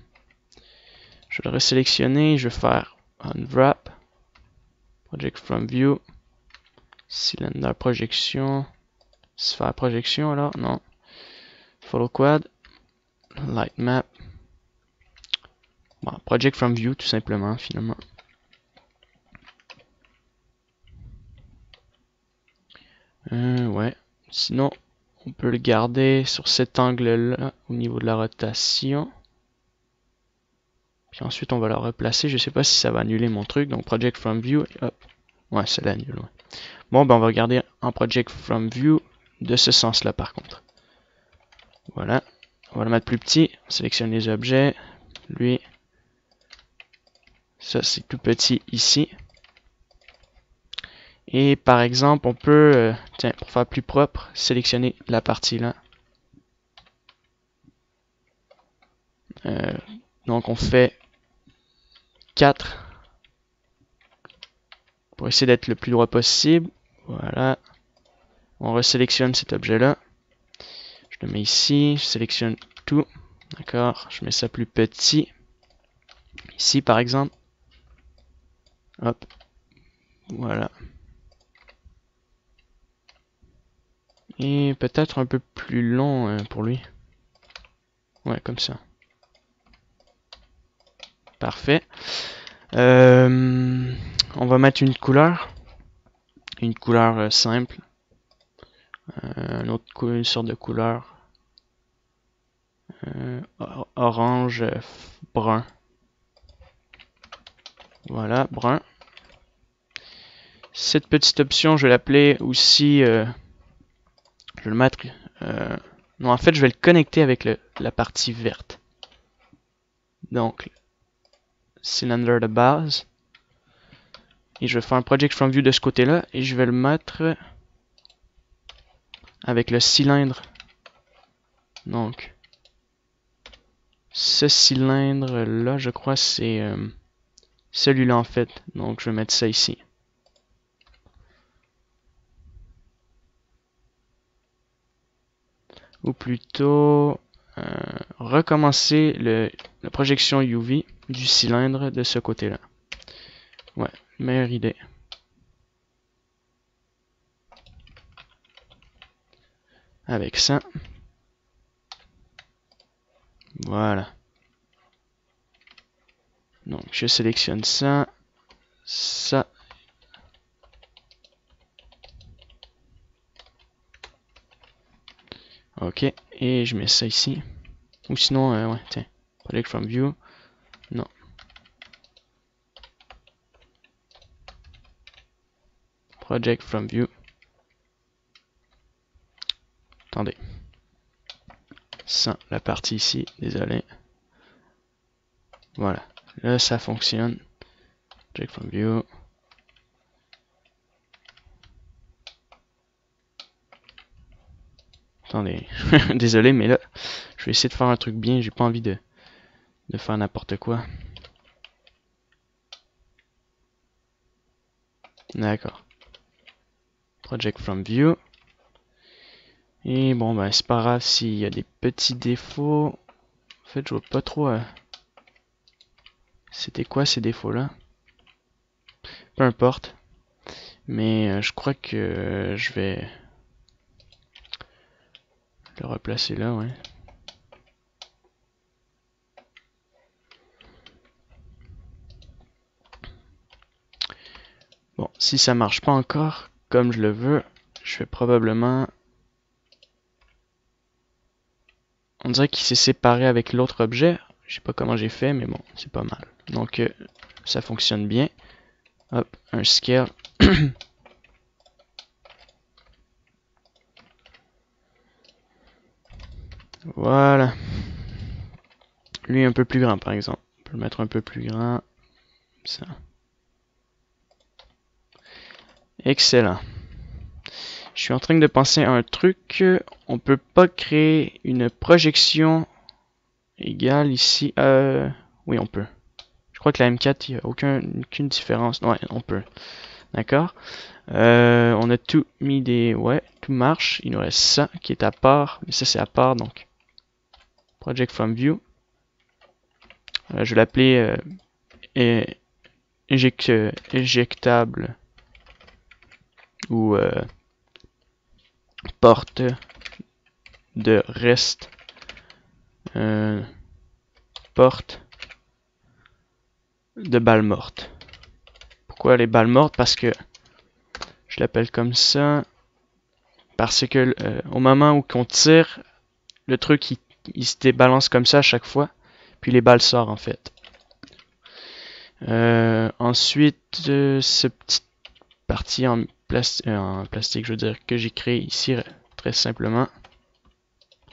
vais le resélectionner, je vais faire Unwrap, Project from View, Cylinder Projection, Sphere Projection alors, non, Follow Quad, Light Map, bon, Project from View tout simplement finalement. Ouais, sinon on peut le garder sur cet angle-là au niveau de la rotation. Puis ensuite on va le replacer. Je sais pas si ça va annuler mon truc. Donc Project from View. Et hop. Ouais, ça l'annule. Ouais. Bon, ben on va regarder en Project from View de ce sens-là par contre. Voilà. On va le mettre plus petit. On sélectionne les objets. Lui. Ça c'est tout petit ici. Et par exemple, on peut, tiens, pour faire plus propre, sélectionner la partie là. Donc on fait 4 pour essayer d'être le plus droit possible. Voilà. On resélectionne cet objet-là. Je le mets ici. Je sélectionne tout. D'accord. Je mets ça plus petit. Ici, par exemple. Hop. Voilà. Et peut-être un peu plus long pour lui. Ouais, comme ça. Parfait. On va mettre une couleur. Une couleur simple. Une sorte de couleur. Orange, brun. Voilà, brun. Cette petite option, je vais l'appeler aussi... je vais le mettre... non, en fait, je vais le connecter avec la partie verte. Donc, cylinder de base. Et je vais faire un Project from View de ce côté-là. Et je vais le mettre avec le cylindre. Donc, ce cylindre-là, je crois, c'est celui-là en fait. Donc, je vais mettre ça ici. Ou plutôt, recommencer la projection UV du cylindre de ce côté-là. Ouais, meilleure idée. Avec ça. Voilà. Donc, je sélectionne ça. Ça. Ok. Et je mets ça ici. Ou sinon, ouais, tiens. Project from View. Non. Project from View. Attendez. Ça, la partie ici. Désolé. Voilà. Là, ça fonctionne. Project from View. Attendez. Désolé, mais là, je vais essayer de faire un truc bien. J'ai pas envie de faire n'importe quoi. D'accord. Project from View. Et bon, ben, c'est pas grave s'il y a des petits défauts. En fait, je vois pas trop. C'était quoi ces défauts-là? Peu importe. Mais je crois que je vais le replacer là, ouais. Bon, si ça marche pas encore comme je le veux, je vais probablement... On dirait qu'il s'est séparé avec l'autre objet. Je sais pas comment j'ai fait, mais bon, c'est pas mal. Donc, ça fonctionne bien. Hop, un scale. Voilà. Lui un peu plus grand, par exemple. On peut le mettre un peu plus grand. Ça. Excellent. Je suis en train de penser à un truc. On peut pas créer une projection égale ici. Oui, on peut. Je crois que la M4, il n'y a aucune différence. Ouais, on peut. D'accord. On a tout mis des... Ouais, tout marche. Il nous reste ça qui est à part. Mais ça, c'est à part, donc. Project from view. Je vais l'appeler éjectable ou porte de reste. Porte de balles mortes. Pourquoi les balles mortes? Parce que je l'appelle comme ça. Parce que au moment où on tire, le truc il se débalance comme ça à chaque fois. Puis les balles sortent en fait. Ensuite, ce petit partie en plastique, je veux dire, que j'ai créé ici très simplement.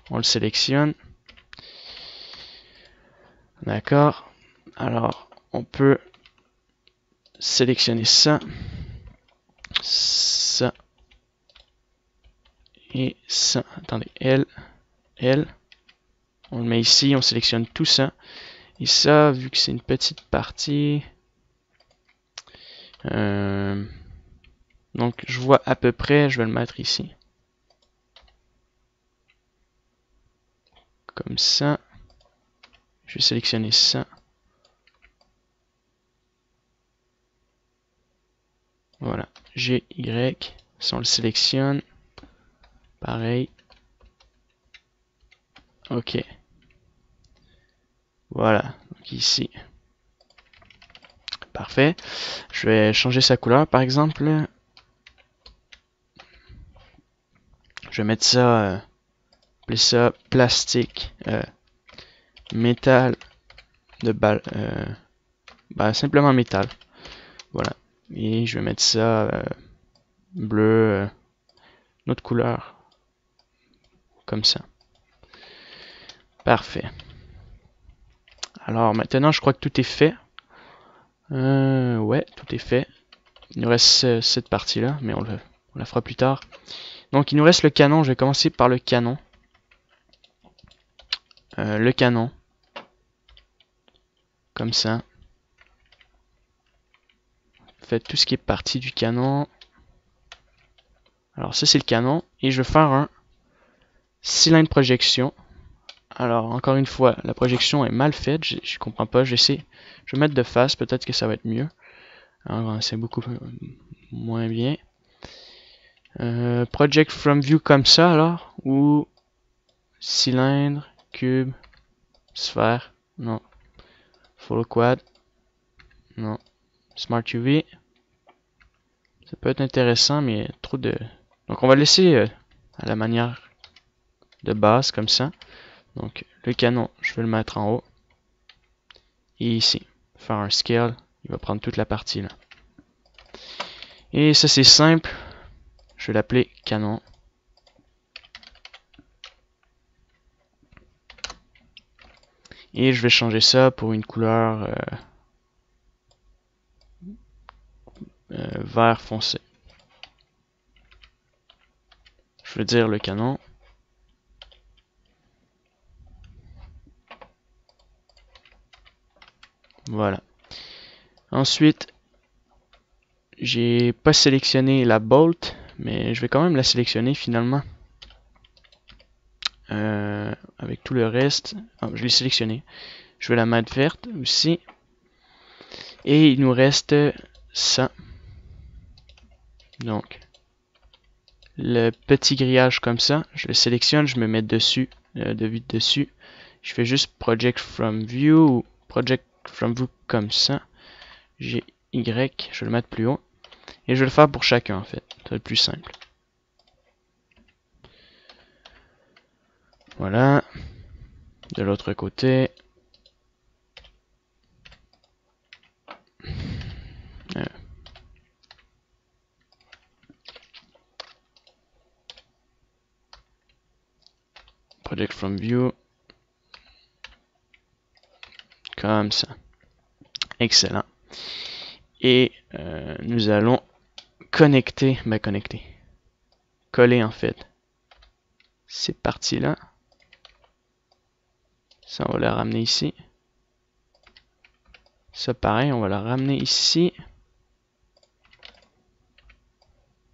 On le sélectionne. D'accord. Alors, on peut sélectionner ça. Ça. Et ça. Attendez, L. On le met ici, on sélectionne tout ça. Et ça, vu que c'est une petite partie... donc, je vois à peu près, je vais le mettre ici. Comme ça. Je vais sélectionner ça. Voilà. G, Y. Si on le sélectionne. Pareil. Ok. Voilà. Donc ici. Parfait. Je vais changer sa couleur par exemple. Je vais mettre ça, appeler ça plastique, métal de balle, simplement métal. Voilà. Et je vais mettre ça bleu, notre couleur, comme ça. Parfait. Alors maintenant, je crois que tout est fait. Ouais, tout est fait. Il nous reste cette partie-là, mais on la fera plus tard. Donc il nous reste le canon. Je vais commencer par le canon. Le canon. Comme ça. Faites tout ce qui est partie du canon. Alors ça c'est le canon. Et je vais faire un cylindre projection. Alors encore une fois, la projection est mal faite. Je comprends pas. Je vais mettre de face. Peut-être que ça va être mieux. C'est beaucoup moins bien. Project from view comme ça alors. Ou cylindre, cube, sphère. Non. Full quad. Non. Smart UV. Ça peut être intéressant, mais trop de... Donc on va laisser à la manière de base, comme ça. Donc le canon, je vais le mettre en haut. Et ici, faire un scale, il va prendre toute la partie là. Et ça c'est simple, je vais l'appeler canon. Et je vais changer ça pour une couleur vert foncé. Je veux dire le canon. Voilà. Ensuite, j'ai pas sélectionné la bolt, mais je vais quand même la sélectionner finalement. Avec tout le reste. Oh, je l'ai sélectionné. Je vais la mettre verte aussi. Et il nous reste ça. Donc, le petit grillage comme ça, je le sélectionne, je me mets dessus, de vue dessus. Je fais juste Project from View ou Project from View comme ça. J'ai Y, je vais le mettre plus haut. Et je vais le faire pour chacun en fait, ça va être plus simple. Voilà. De l'autre côté. Project from View. Comme ça. Excellent. Et nous allons connecter, coller en fait ces parties-là. Ça, on va les ramener ici. Ça pareil, on va la ramener ici.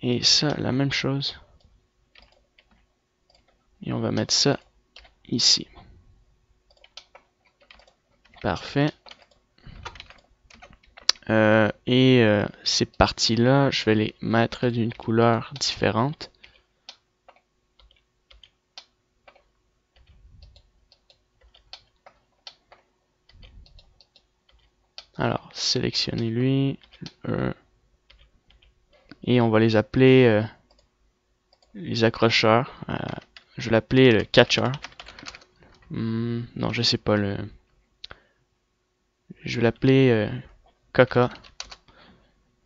Et ça, la même chose. Et on va mettre ça ici. Parfait. Ces parties-là, je vais les mettre d'une couleur différente. Alors, sélectionnez lui. Et on va les appeler les accrocheurs. Je vais l'appeler le catcher. Non, je sais pas le. Je vais l'appeler Kaka.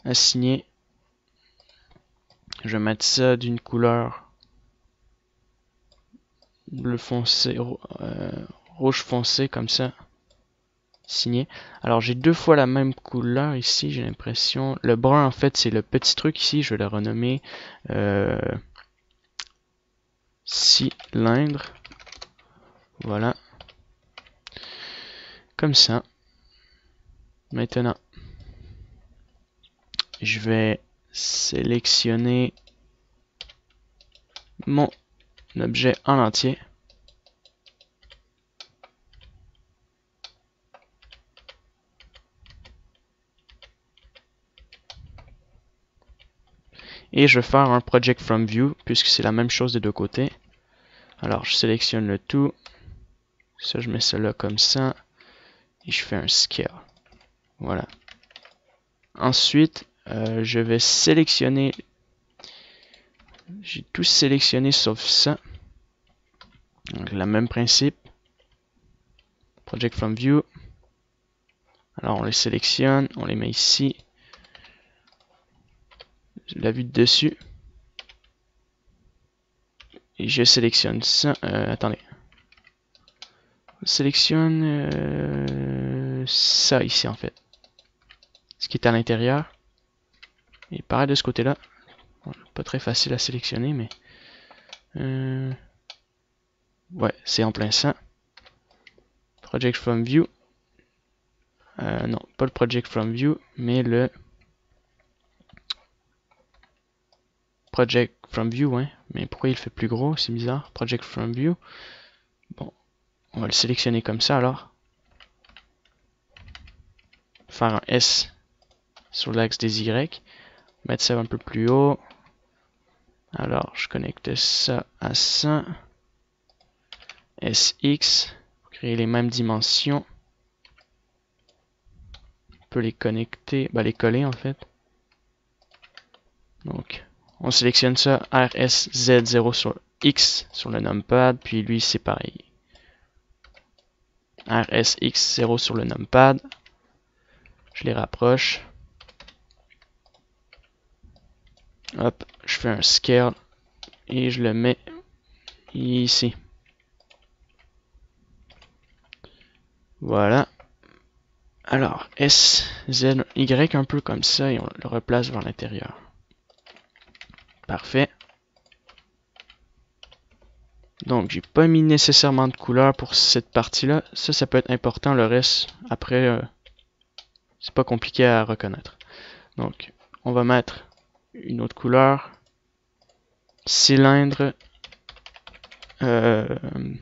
Assigné. Je vais mettre ça d'une couleur bleu foncé, rouge foncé comme ça. Signé. Alors j'ai deux fois la même couleur ici, j'ai l'impression. Le brun en fait c'est le petit truc ici, je vais le renommer cylindre. Voilà. Comme ça. Maintenant, je vais sélectionner mon objet en entier. Et je vais faire un Project from View, puisque c'est la même chose des deux côtés. Alors, je sélectionne le tout. Ça, je mets cela comme ça. Et je fais un Scale. Voilà. Ensuite, je vais sélectionner. J'ai tout sélectionné sauf ça. Donc, le même principe. Project from View. Alors, on les sélectionne. On les met ici. La vue de dessus. Et je sélectionne ça. Attendez. On sélectionne ça ici en fait. Ce qui est à l'intérieur. Et pareil de ce côté-là. Bon, pas très facile à sélectionner, mais. Ouais, c'est en plein ça. Project from View. Non, pas le Project from View, mais le Project from View, hein. Mais pourquoi il fait plus gros? C'est bizarre. Project from View. Bon, on va le sélectionner comme ça alors. Faire un S sur l'axe des Y. Mettre ça un peu plus haut. Alors, je connecte ça à ça. SX. Pour créer les mêmes dimensions. On peut les connecter, les coller en fait. Donc, on sélectionne ça RSZ0 sur X sur le numpad, puis lui c'est pareil. RSX0 sur le numpad. Je les rapproche. Hop, je fais un scale et je le mets ici. Voilà. Alors, S, Z, Y un peu comme ça et on le replace vers l'intérieur. Parfait. Donc, j'ai pas mis nécessairement de couleur pour cette partie-là. Ça peut être important. Le reste, après, c'est pas compliqué à reconnaître. Donc, on va mettre une autre couleur. Cylindre. Je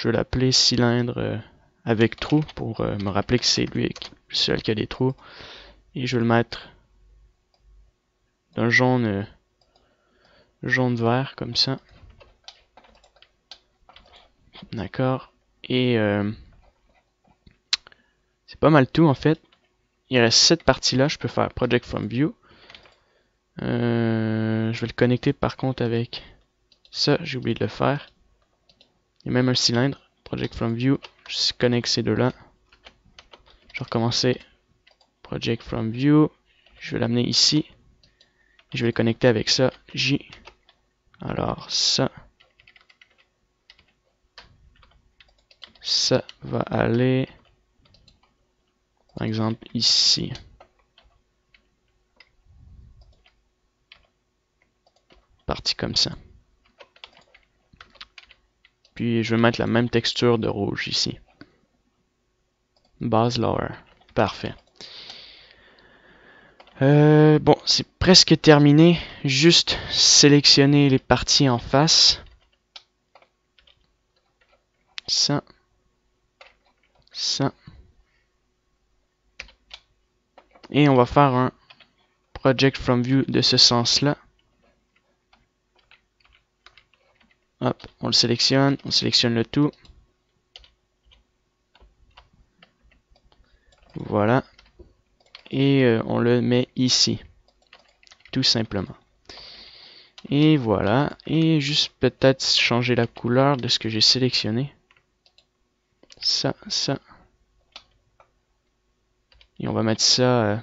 vais l'appeler cylindre avec trou pour me rappeler que c'est lui le seul qui a des trous. Et je vais le mettre d'un jaune, jaune vert comme ça. D'accord. Et c'est pas mal tout en fait. Il reste cette partie-là. Je peux faire Project from View. Je vais le connecter par contre avec ça. J'ai oublié de le faire. Il y a même un cylindre. Project from View. Je connecte ces deux-là. Je vais recommencer. Project from View. Je vais l'amener ici. Et je vais le connecter avec ça. J. Alors ça. Ça va aller. Par exemple ici. Parti comme ça. Puis je vais mettre la même texture de rouge ici. base lower. Parfait. Bon, c'est presque terminé. Juste sélectionner les parties en face. Ça. Ça. Et on va faire un project from view de ce sens-là. Hop, on sélectionne le tout. Voilà. Et on le met ici. Tout simplement. Et voilà. Et juste peut-être changer la couleur de ce que j'ai sélectionné. Ça, ça. Et on va mettre ça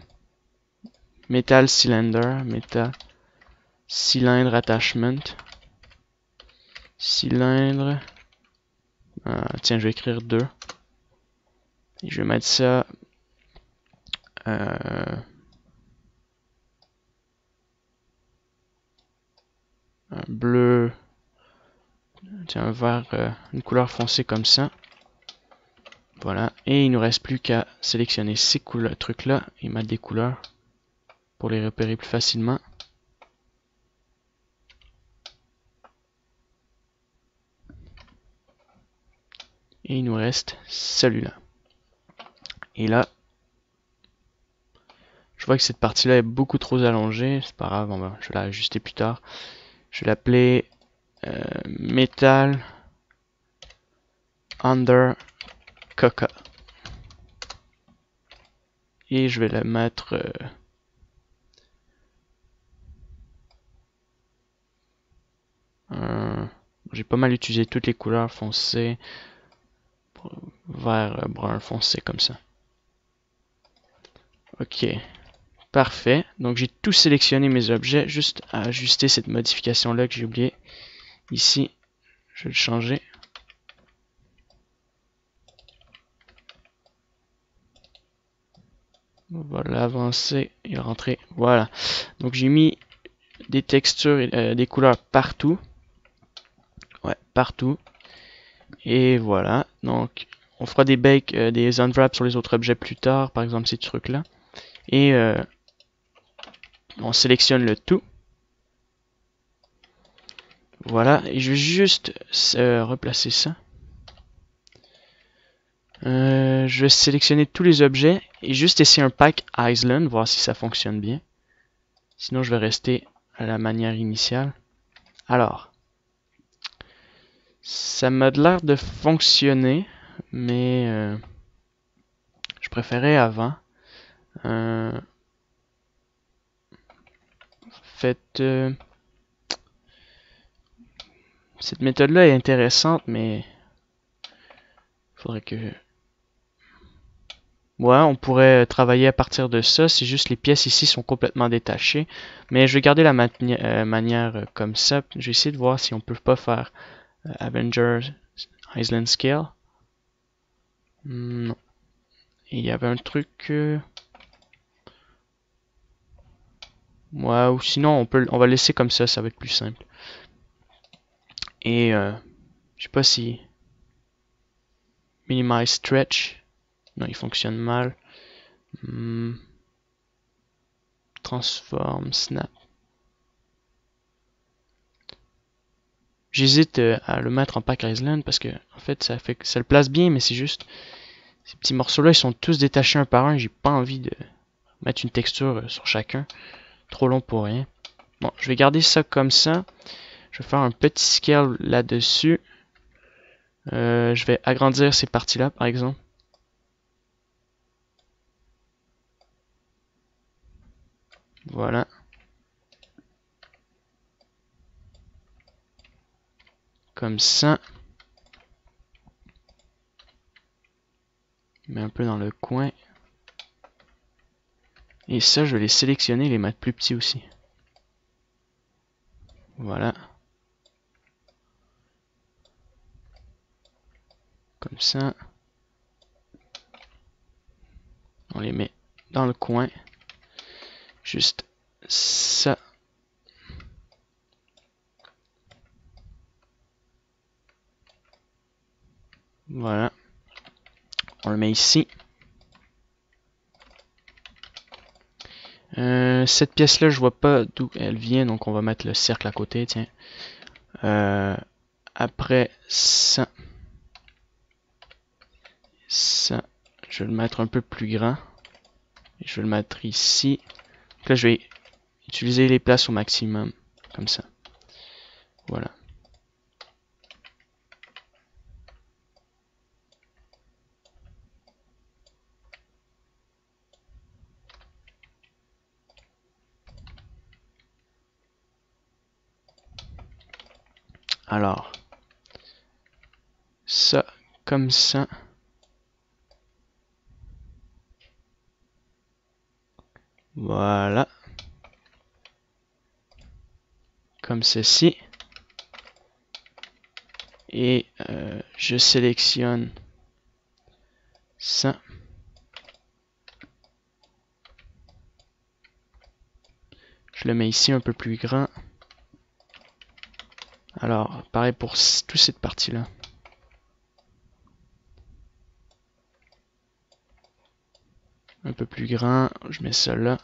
Metal Cylinder. Metal Cylindre Attachment. Cylindre. Tiens, je vais écrire 2. Et je vais mettre ça un bleu. Tiens, un vert, une couleur foncée comme ça. Voilà. Et il nous reste plus qu'à sélectionner ces trucs-là et mettre des couleurs pour les repérer plus facilement. Et il nous reste celui-là. Et là, je vois que cette partie-là est beaucoup trop allongée. C'est pas grave, je vais l'ajuster plus tard. Je vais l'appeler Metal Under Coca. Et je vais le mettre... j'ai pas mal utilisé toutes les couleurs foncées. Vert, brun foncé comme ça. Ok. Parfait. Donc j'ai tout sélectionné mes objets. Juste à ajuster cette modification-là que j'ai oublié. Ici, je vais le changer. On va l'avancer et rentrer. Voilà. Donc j'ai mis des textures et des couleurs partout. Ouais, partout. Et voilà. Donc on fera des bakes, des unwraps sur les autres objets plus tard. Par exemple ces trucs-là. Et on sélectionne le tout. Voilà. Et je vais juste replacer ça. Je vais sélectionner tous les objets et juste essayer un pack Island, voir si ça fonctionne bien. Sinon, je vais rester à la manière initiale. Alors, ça m'a l'air de fonctionner, mais je préférais avant. En fait, cette méthode-là est intéressante, mais il faudrait que... Ouais, on pourrait travailler à partir de ça. C'est juste les pièces ici sont complètement détachées. Mais je vais garder la manière comme ça. Je vais essayer de voir si on peut pas faire Avengers Island Scale. Non. Et il y avait un truc... ouais, ou sinon on va laisser comme ça va être plus simple. Et je sais pas si... Minimize Stretch. Non, il fonctionne mal. Transform, Snap. J'hésite à le mettre en Pack Island parce que en fait ça le place bien, mais c'est juste ces petits morceaux-là ils sont tous détachés un par un. J'ai pas envie de mettre une texture sur chacun. Trop long pour rien. Bon, je vais garder ça comme ça. Je vais faire un petit scale là-dessus. Je vais agrandir ces parties-là par exemple. Voilà. Comme ça. Je mets un peu dans le coin. Et ça, je vais les sélectionner et les mettre plus petits aussi. Voilà. Comme ça. On les met dans le coin. Juste ça. Voilà. On le met ici. cette pièce-là, je vois pas d'où elle vient, donc on va mettre le cercle à côté, tiens. Après ça, je vais le mettre un peu plus grand. Et je vais le mettre ici. Donc là, je vais utiliser les places au maximum, comme ça. Voilà. Alors, ça, comme ça. Voilà. Comme ceci. Et je sélectionne ça. Je le mets ici un peu plus grand. Alors, pareil pour toute cette partie-là. Un peu plus grand. Je mets ça là.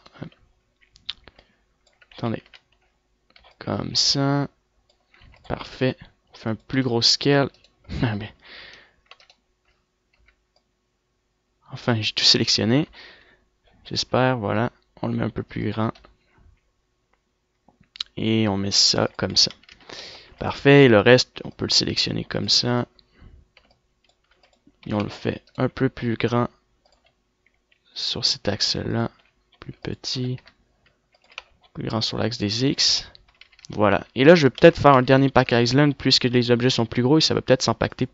Attendez. Comme ça. Parfait. On fait un plus gros scale. Enfin, j'ai tout sélectionné. J'espère, voilà. On le met un peu plus grand. Et on met ça comme ça. Parfait. Et le reste, on peut le sélectionner comme ça. Et on le fait un peu plus grand sur cet axe-là. Plus petit. Plus grand sur l'axe des X. Voilà. Et là, je vais peut-être faire un dernier pack island puisque les objets sont plus gros et ça va peut-être s'impacter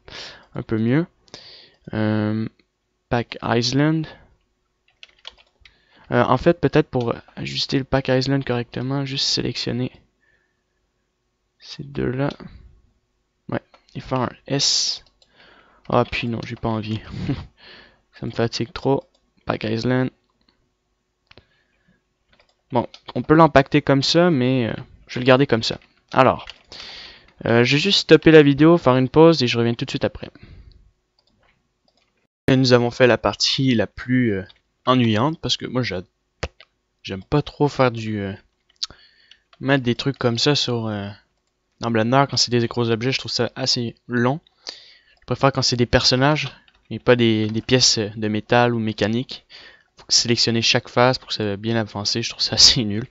un peu mieux. Pack island. En fait, peut-être pour ajuster le pack island correctement, juste sélectionner ces deux-là. Ouais. Et faire un S. Ah, puis non, j'ai pas envie. Ça me fatigue trop. Pack island. Bon, on peut l'empacter comme ça, mais je vais le garder comme ça. Alors, je vais juste stopper la vidéo, faire une pause et je reviens tout de suite après. Et nous avons fait la partie la plus ennuyante parce que moi j'aime pas trop faire mettre des trucs comme ça sur dans Blender quand c'est des gros objets, je trouve ça assez long. Je préfère quand c'est des personnages et pas des pièces de métal ou mécanique. Faut sélectionner chaque phase pour que ça soit bien avancé, je trouve ça assez nul.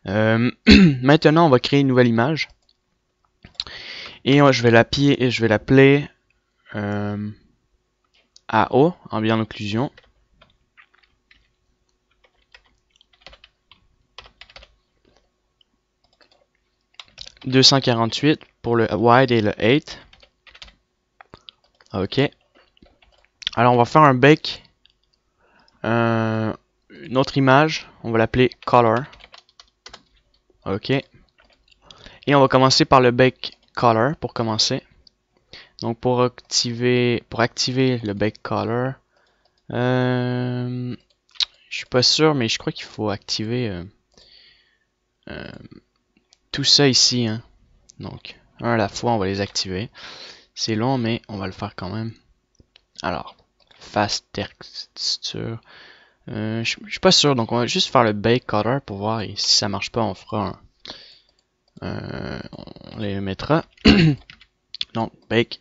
Maintenant, on va créer une nouvelle image. Et je vais l'appeler AO, ambient occlusion. « 248 pour le wide et le 8. Ok. Alors, on va faire un bake. Une autre image. On va l'appeler color. Ok. Et on va commencer par le bake color pour commencer. Donc, pour activer le bake color, je suis pas sûr, mais je crois qu'il faut activer tout ça ici. Hein. Donc, un à la fois, on va les activer. C'est long, mais on va le faire quand même. Alors, fast texture. Je suis pas sûr, donc on va juste faire le bake color pour voir. Et si ça marche pas, on fera on les mettra. Donc, bake.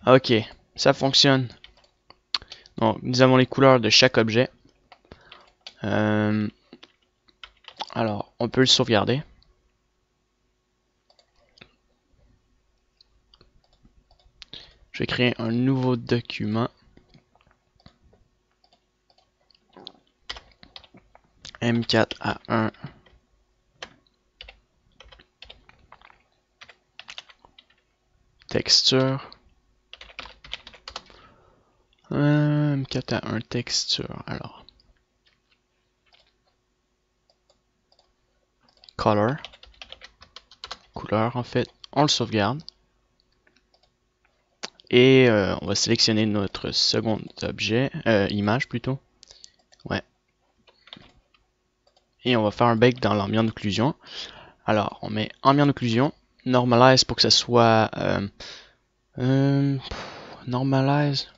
Ok, ça fonctionne. Donc, nous avons les couleurs de chaque objet. Alors, on peut le sauvegarder. Je vais créer un nouveau document. M4A1. Texture. M4A1 texture. Alors. Color. Couleur en fait. On le sauvegarde. Et on va sélectionner notre second objet. Image plutôt. Ouais. Et on va faire un bake dans l'ambient d'occlusion. Alors, on met ambient d'occlusion. Normalize pour que ça soit... normalize.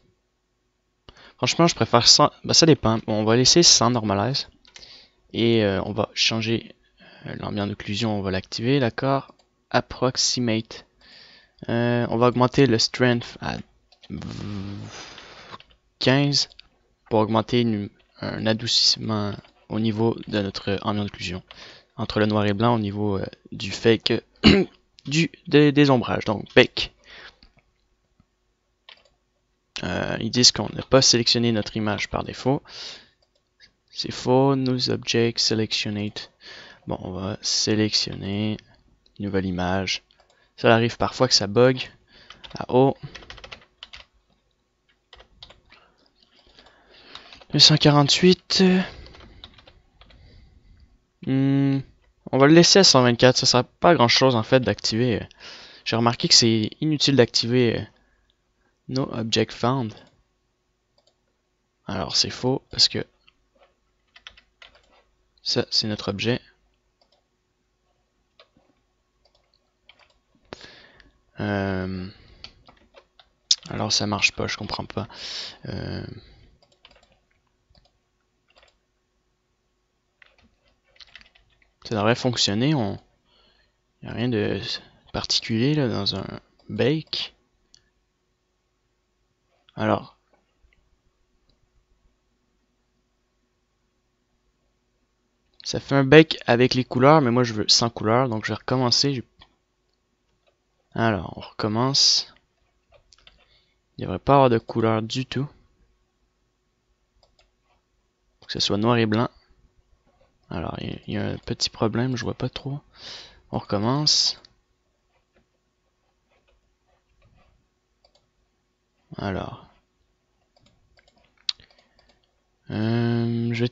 Franchement, je préfère sans... Ben, ça dépend. Bon, on va laisser sans normalize. Et on va changer l'ambient d'occlusion, on va l'activer, d'accord. Approximate. On va augmenter le strength à 15 pour augmenter un adoucissement au niveau de notre ambient d'occlusion. Entre le noir et blanc au niveau du fake des ombrages. Donc bake. Ils disent qu'on n'a pas sélectionné notre image par défaut. C'est faux. Nos objects selectionate. Bon, on va sélectionner une nouvelle image. Ça arrive parfois que ça bug. À haut. 248. On va le laisser à 124. Ça sera pas grand chose en fait d'activer. J'ai remarqué que c'est inutile d'activer No Object Found. Alors c'est faux parce que ça c'est notre objet. Alors ça marche pas, je comprends pas. Ça devrait fonctionner. Il n'y a rien de particulier là dans un bake. Alors. Ça fait un bake avec les couleurs, mais moi je veux sans couleurs, donc je vais recommencer. Alors, on recommence. Il ne devrait pas avoir de couleur du tout. Faut que ce soit noir et blanc. Alors, il y a un petit problème, je vois pas trop. On recommence. Alors. Je vais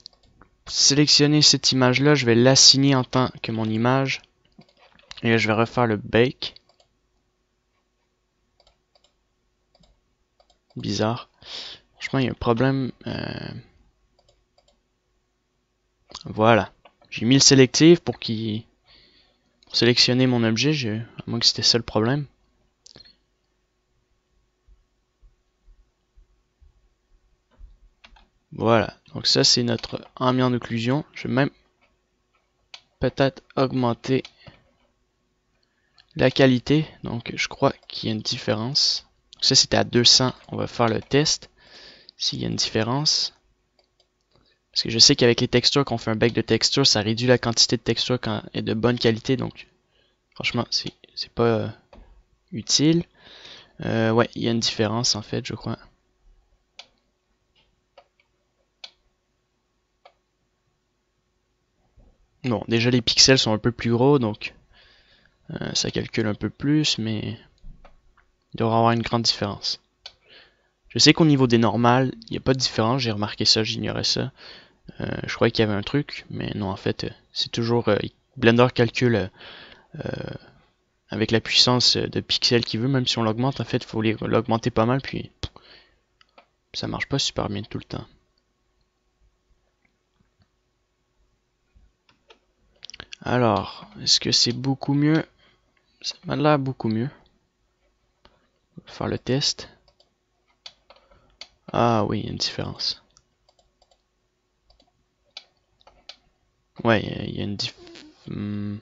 sélectionner cette image-là, je vais l'assigner en tant que mon image. Et là, je vais refaire le bake. Bizarre. Franchement, il y a un problème. Voilà. J'ai mis le sélectif pour sélectionner mon objet. À moins que c'était ça le problème. Voilà. Donc ça, c'est notre ambient d'occlusion. Je vais même peut-être augmenter la qualité. Donc je crois qu'il y a une différence. Donc ça, c'était à 200. On va faire le test. S'il y a une différence. Parce que je sais qu'avec les textures, quand on fait un bake de texture, ça réduit la quantité de texture quand elle est de bonne qualité. Donc, franchement, c'est pas utile. Ouais, il y a une différence en fait, je crois. Bon, déjà les pixels sont un peu plus gros, donc ça calcule un peu plus, mais il devrait y avoir une grande différence. Je sais qu'au niveau des normales, il n'y a pas de différence, j'ai remarqué ça, j'ignorais ça. Je croyais qu'il y avait un truc, mais non, en fait, c'est toujours... Blender calcule avec la puissance de pixels qu'il veut, même si on l'augmente, en fait, il faut l'augmenter pas mal, puis ça marche pas super bien tout le temps. Alors, est-ce que c'est beaucoup mieux? Ça m'a l'air beaucoup mieux. On va faire le test. Ah oui, il y a une différence. Ouais, il y a une non,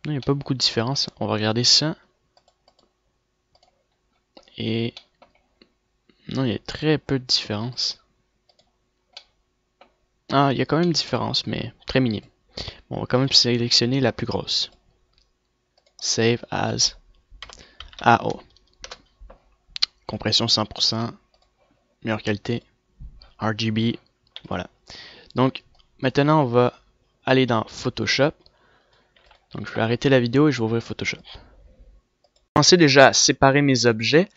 il n'y a pas beaucoup de différence. On va regarder ça. Et non, il y a très peu de différence. Ah, il y a quand même une différence, mais très minime. Bon, on va quand même sélectionner la plus grosse. Save as AO. Compression 100%, meilleure qualité, RGB, voilà. Donc, maintenant on va aller dans Photoshop. Donc je vais arrêter la vidéo et je vais ouvrir Photoshop. Je vais commencer déjà à séparer mes objets.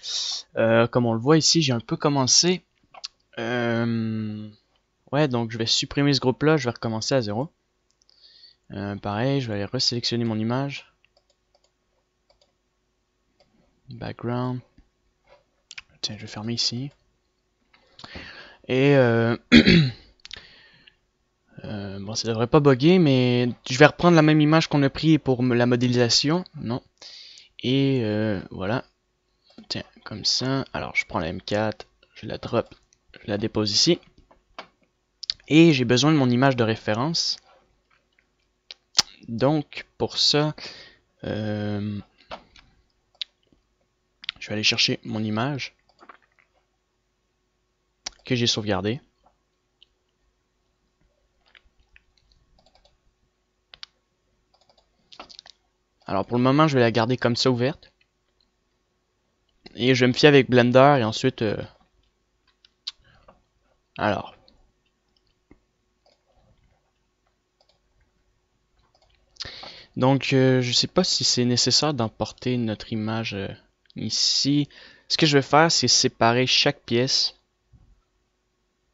Comme on le voit ici, j'ai un peu commencé. Ouais, donc je vais supprimer ce groupe-là, je vais recommencer à 0. Pareil, je vais aller resélectionner mon image. Background. Tiens, je vais fermer ici. Et bon, ça devrait pas bugger, mais je vais reprendre la même image qu'on a pris pour la modélisation. Non. Et voilà. Tiens, comme ça. Alors, je prends la M4, je la drop, je la dépose ici. Et j'ai besoin de mon image de référence. Donc pour ça, je vais aller chercher mon image que j'ai sauvegardée. Alors pour le moment, je vais la garder comme ça ouverte. Et je vais me fier avec Blender et ensuite... alors. Donc je sais pas si c'est nécessaire d'emporter notre image ici. Ce que je vais faire, c'est séparer chaque pièce.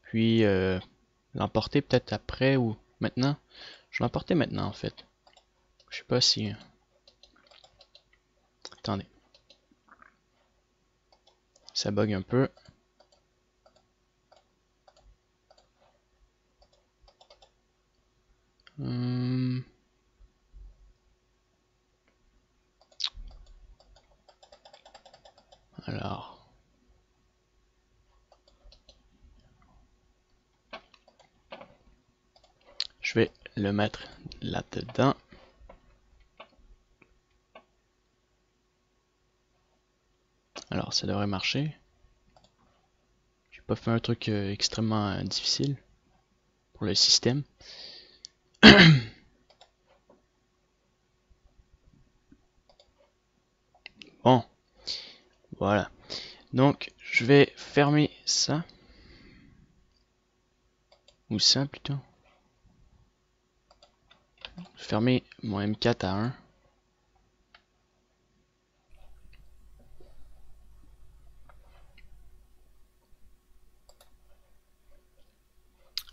Puis l'emporter peut-être après ou maintenant. Je vais l'emporter maintenant en fait. Je sais pas si... attendez. Ça bug un peu. Alors. Je vais le mettre là-dedans. Alors, ça devrait marcher. J'ai pas fait un truc extrêmement difficile pour le système. Bon, voilà. Donc, je vais fermer ça. Ou ça plutôt. Fermer mon M4 à 1.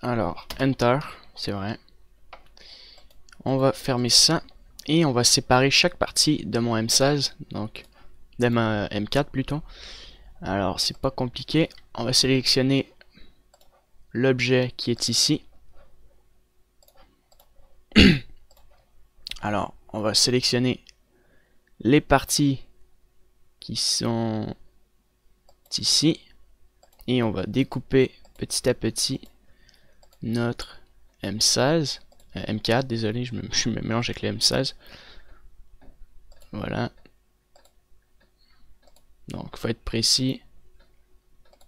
Alors, Enter, c'est vrai. On va fermer ça. Et on va séparer chaque partie de mon M16. Donc, de ma M4 plutôt. Alors, c'est pas compliqué. On va sélectionner l'objet qui est ici. Alors, on va sélectionner les parties qui sont ici. Et on va découper petit à petit notre M16. M4, désolé, je me mélange avec le M16. Voilà. Donc, il faut être précis.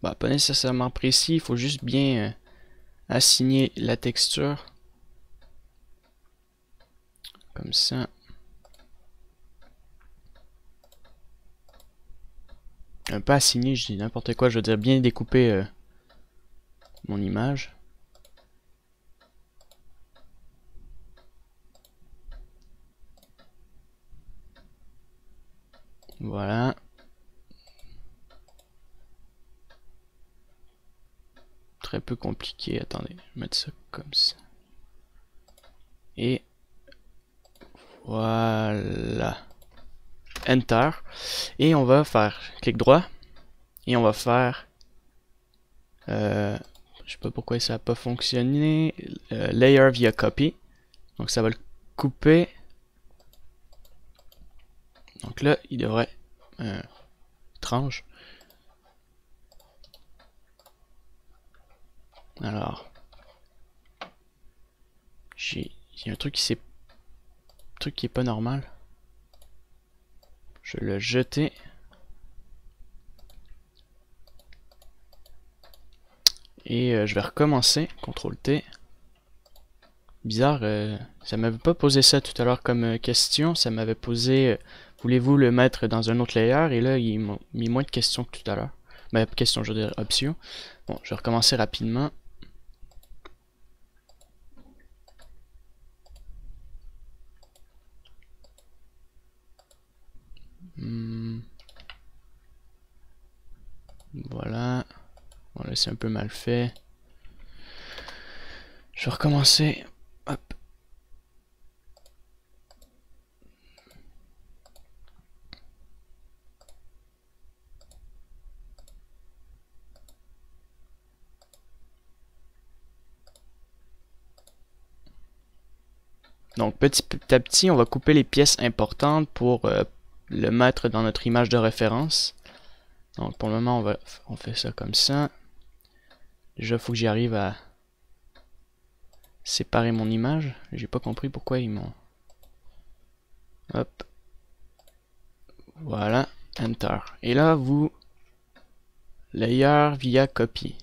Bah, pas nécessairement précis, il faut juste bien assigner la texture. Comme ça. Pas assigner, je dis n'importe quoi, je veux dire bien découper mon image. Voilà. Très peu compliqué, attendez, je vais mettre ça comme ça. Et voilà. Enter. Et on va faire clic droit. Et on va faire... je sais pas pourquoi ça n'a pas fonctionné. Layer via copy. Donc ça va le couper. Donc là, il devrait... étrange. Alors... j'ai un truc qui est pas normal. Je vais le jeter. Et je vais recommencer. CTRL T. Bizarre, ça m'avait pas posé ça tout à l'heure comme question. Ça m'avait posé, voulez-vous le mettre dans un autre layer? Et là, ils m'ont mis moins de questions que tout à l'heure. Ben, question, je veux dire option. Bon, je vais recommencer rapidement. Voilà. Bon, là, c'est un peu mal fait. Je vais recommencer. Hop. Donc petit à petit, on va couper les pièces importantes pour le mettre dans notre image de référence. Donc pour le moment, on fait ça comme ça. Déjà, il faut que j'y arrive à séparer mon image. J'ai pas compris pourquoi ils m'ont... Hop. Voilà. Enter. Et là, vous... Layer via copy.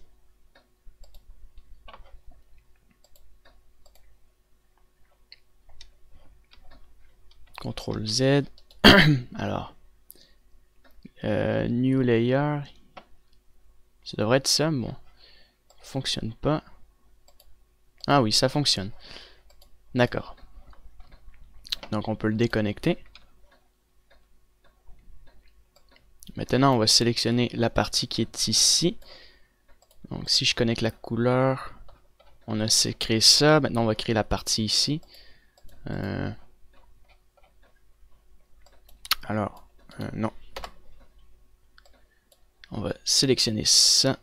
CTRL Z. Alors. New layer. Ça devrait être ça, bon. Fonctionne pas. Ah oui, ça fonctionne. D'accord. Donc on peut le déconnecter. Maintenant, on va sélectionner la partie qui est ici. Donc si je connecte la couleur, on a créé ça. Maintenant, on va créer la partie ici. Non. On va sélectionner ça.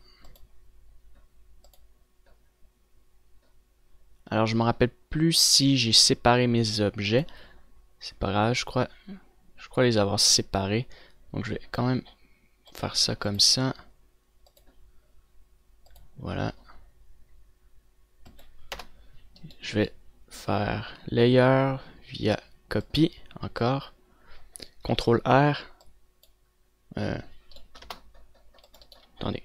Alors, je me rappelle plus si j'ai séparé mes objets. C'est pas grave, je crois les avoir séparés. Donc, je vais quand même faire ça comme ça. Voilà. Je vais faire layer via copy encore. CTRL R. Attendez.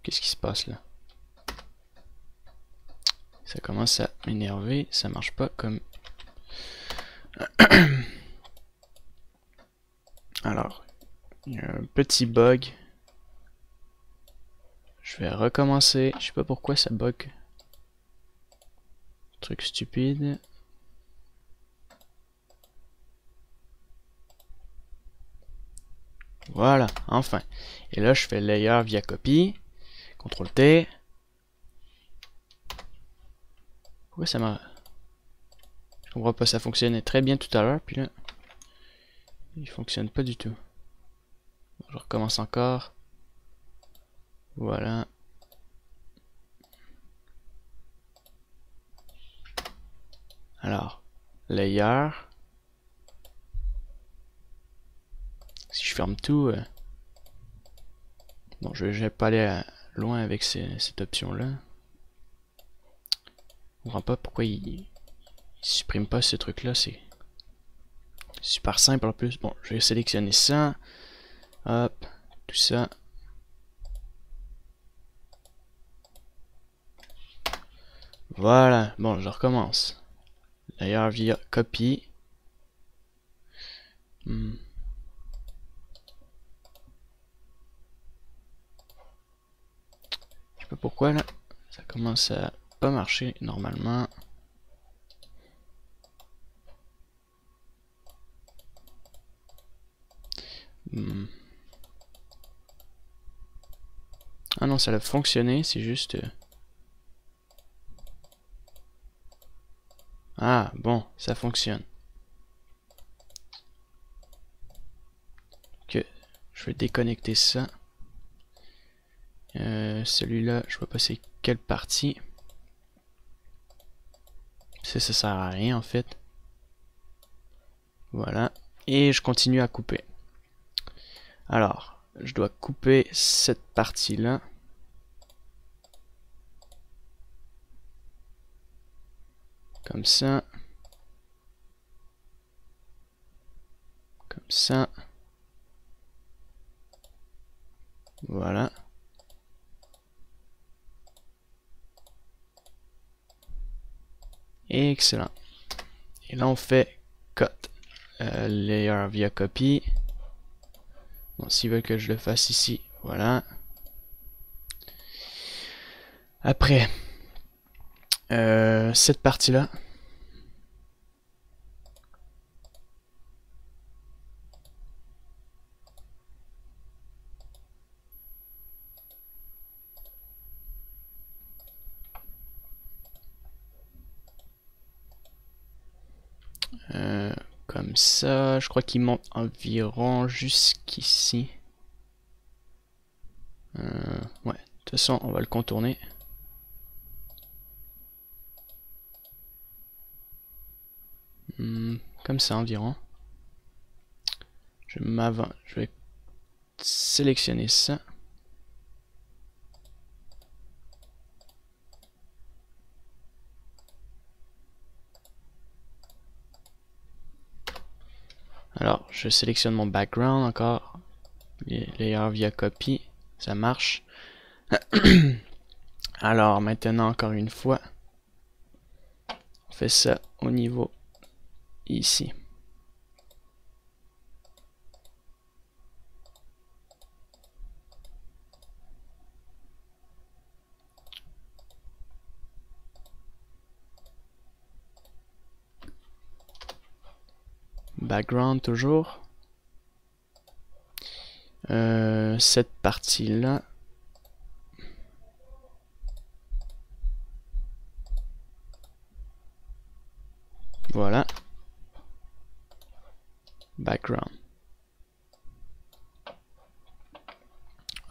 Qu'est-ce qui se passe là? Ça commence à m'énerver. Ça marche pas comme... Alors, il y a un petit bug. Je vais recommencer. Je sais pas pourquoi ça bug. Truc stupide. Voilà, enfin. Et là, je fais layer via copy. CTRL T. Pourquoi ça m'a... Je comprends pas, ça fonctionnait très bien tout à l'heure, puis là... Il fonctionne pas du tout. Je recommence encore. Voilà. Alors, layer. Si je ferme tout... Bon, je vais pas aller loin avec cette option-là. Je comprends pas pourquoi il supprime pas ce truc-là. C'est super simple en plus. Bon, je vais sélectionner ça. Hop, tout ça. Voilà, bon, je recommence. Layer via copy. Je sais pas pourquoi là. Ça commence à pas marcher normalement. Ah non, ça a fonctionné, c'est juste... Ah, bon, ça fonctionne. Ok, je vais déconnecter ça. Celui-là, je vois pas c'est quelle partie. Ça sert à rien en fait. Voilà. Et je continue à couper. Alors, je dois couper cette partie-là. Comme ça. Comme ça. Voilà. Excellent. Et là on fait cut. Layer via copy. Bon, s'ils veulent que je le fasse ici, voilà. Après, cette partie-là. Comme ça, je crois qu'il monte environ jusqu'ici. Ouais, de toute façon, on va le contourner. Comme ça environ. Je vais sélectionner ça. Alors, je sélectionne mon background encore. Layer via copy, ça marche. Alors, maintenant, encore une fois, on fait ça au niveau ici. Background toujours. Cette partie-là. Voilà. Background.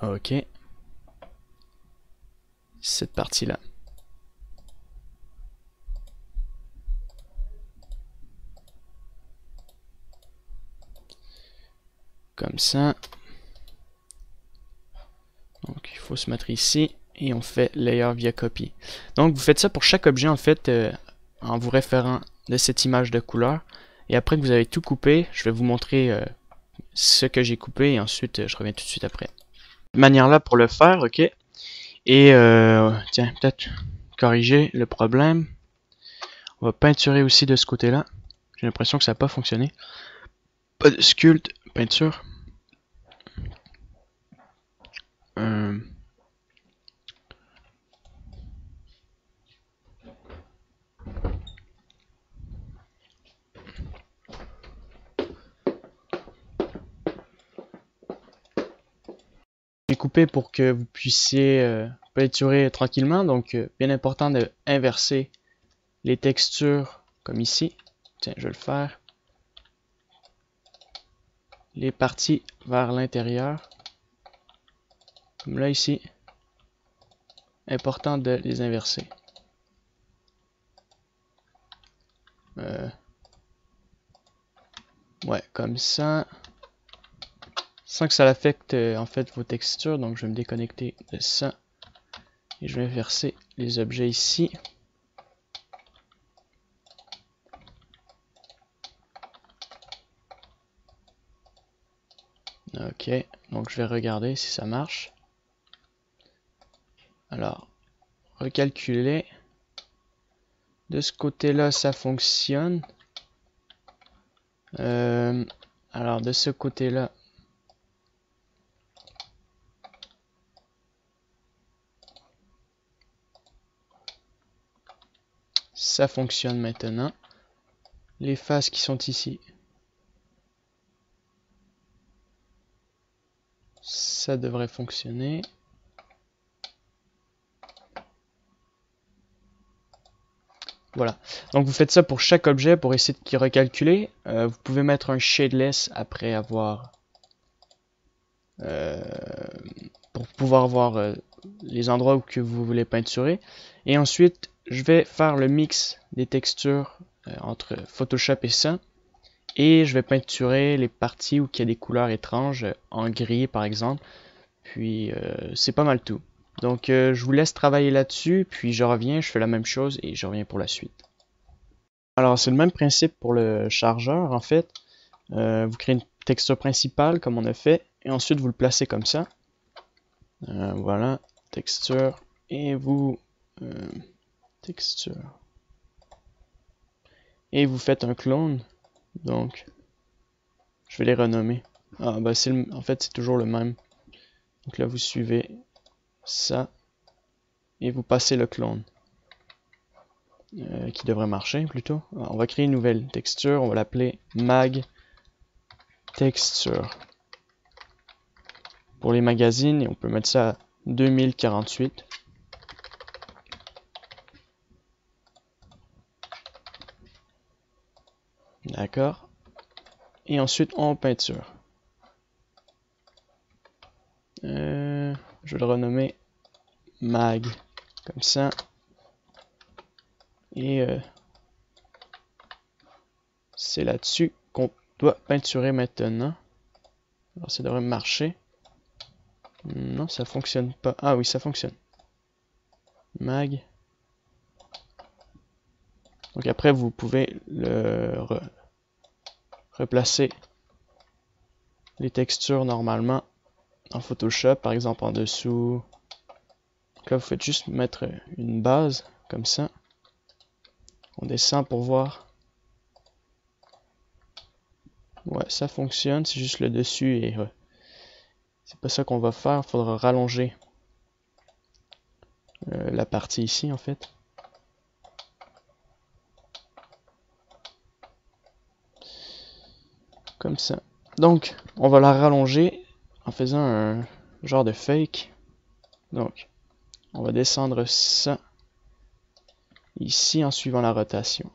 Ok. Cette partie-là. Comme ça. Donc il faut se mettre ici et on fait layer via copy. Donc vous faites ça pour chaque objet en fait en vous référant de cette image de couleur. Et après que vous avez tout coupé, je vais vous montrer ce que j'ai coupé et ensuite je reviens tout de suite après. De manière là pour le faire, ok. Et tiens, peut-être corriger le problème. On va peinturer aussi de ce côté-là. J'ai l'impression que ça n'a pas fonctionné. Pas de sculpte, peinture. J'ai coupé pour que vous puissiez peinturer tranquillement. Donc, bien important de inverser les textures comme ici. Tiens, je vais le faire. Les parties vers l'intérieur. Comme là ici. Important de les inverser. Ouais, comme ça. Sans que ça affecte en fait vos textures. Donc, je vais me déconnecter de ça. Et je vais inverser les objets ici. Ok, donc je vais regarder si ça marche. Alors, recalculer. De ce côté-là, ça fonctionne. Alors, de ce côté-là, ça fonctionne maintenant. Les faces qui sont ici, ça devrait fonctionner. Voilà. Donc vous faites ça pour chaque objet pour essayer de recalculer. Vous pouvez mettre un shadeless après avoir pour pouvoir voir les endroits où que vous voulez peinturer. Et ensuite, je vais faire le mix des textures entre Photoshop et ça. Et je vais peinturer les parties où il y a des couleurs étranges, en gris par exemple. Puis c'est pas mal tout. Donc je vous laisse travailler là-dessus, puis je reviens, je fais la même chose et je reviens pour la suite. Alors c'est le même principe pour le chargeur en fait. Vous créez une texture principale comme on a fait, et ensuite vous le placez comme ça. Voilà, texture, et vous... texture. Et vous faites un clone, donc je vais les renommer. Ah bah en fait c'est toujours le même. Donc là vous suivez ça, et vous passez le clone. Qui devrait marcher plutôt. Alors, on va créer une nouvelle texture, on va l'appeler mag texture. Pour les magazines, et on peut mettre ça à 2048. D'accord. Et ensuite on peinture. Je vais le renommer mag, comme ça. Et c'est là-dessus qu'on doit peinturer maintenant. Alors ça devrait marcher. Non, ça fonctionne pas. Ah oui, ça fonctionne. Mag. Donc après, vous pouvez le replacer les textures normalement en Photoshop, par exemple en dessous. Donc là, vous faites juste mettre une base, comme ça. On descend pour voir. Ouais, ça fonctionne, c'est juste le dessus et c'est pas ça qu'on va faire, il faudra rallonger la partie ici en fait. Comme ça. Donc, on va la rallonger en faisant un genre de fake. Donc, on va descendre ça ici en suivant la rotation.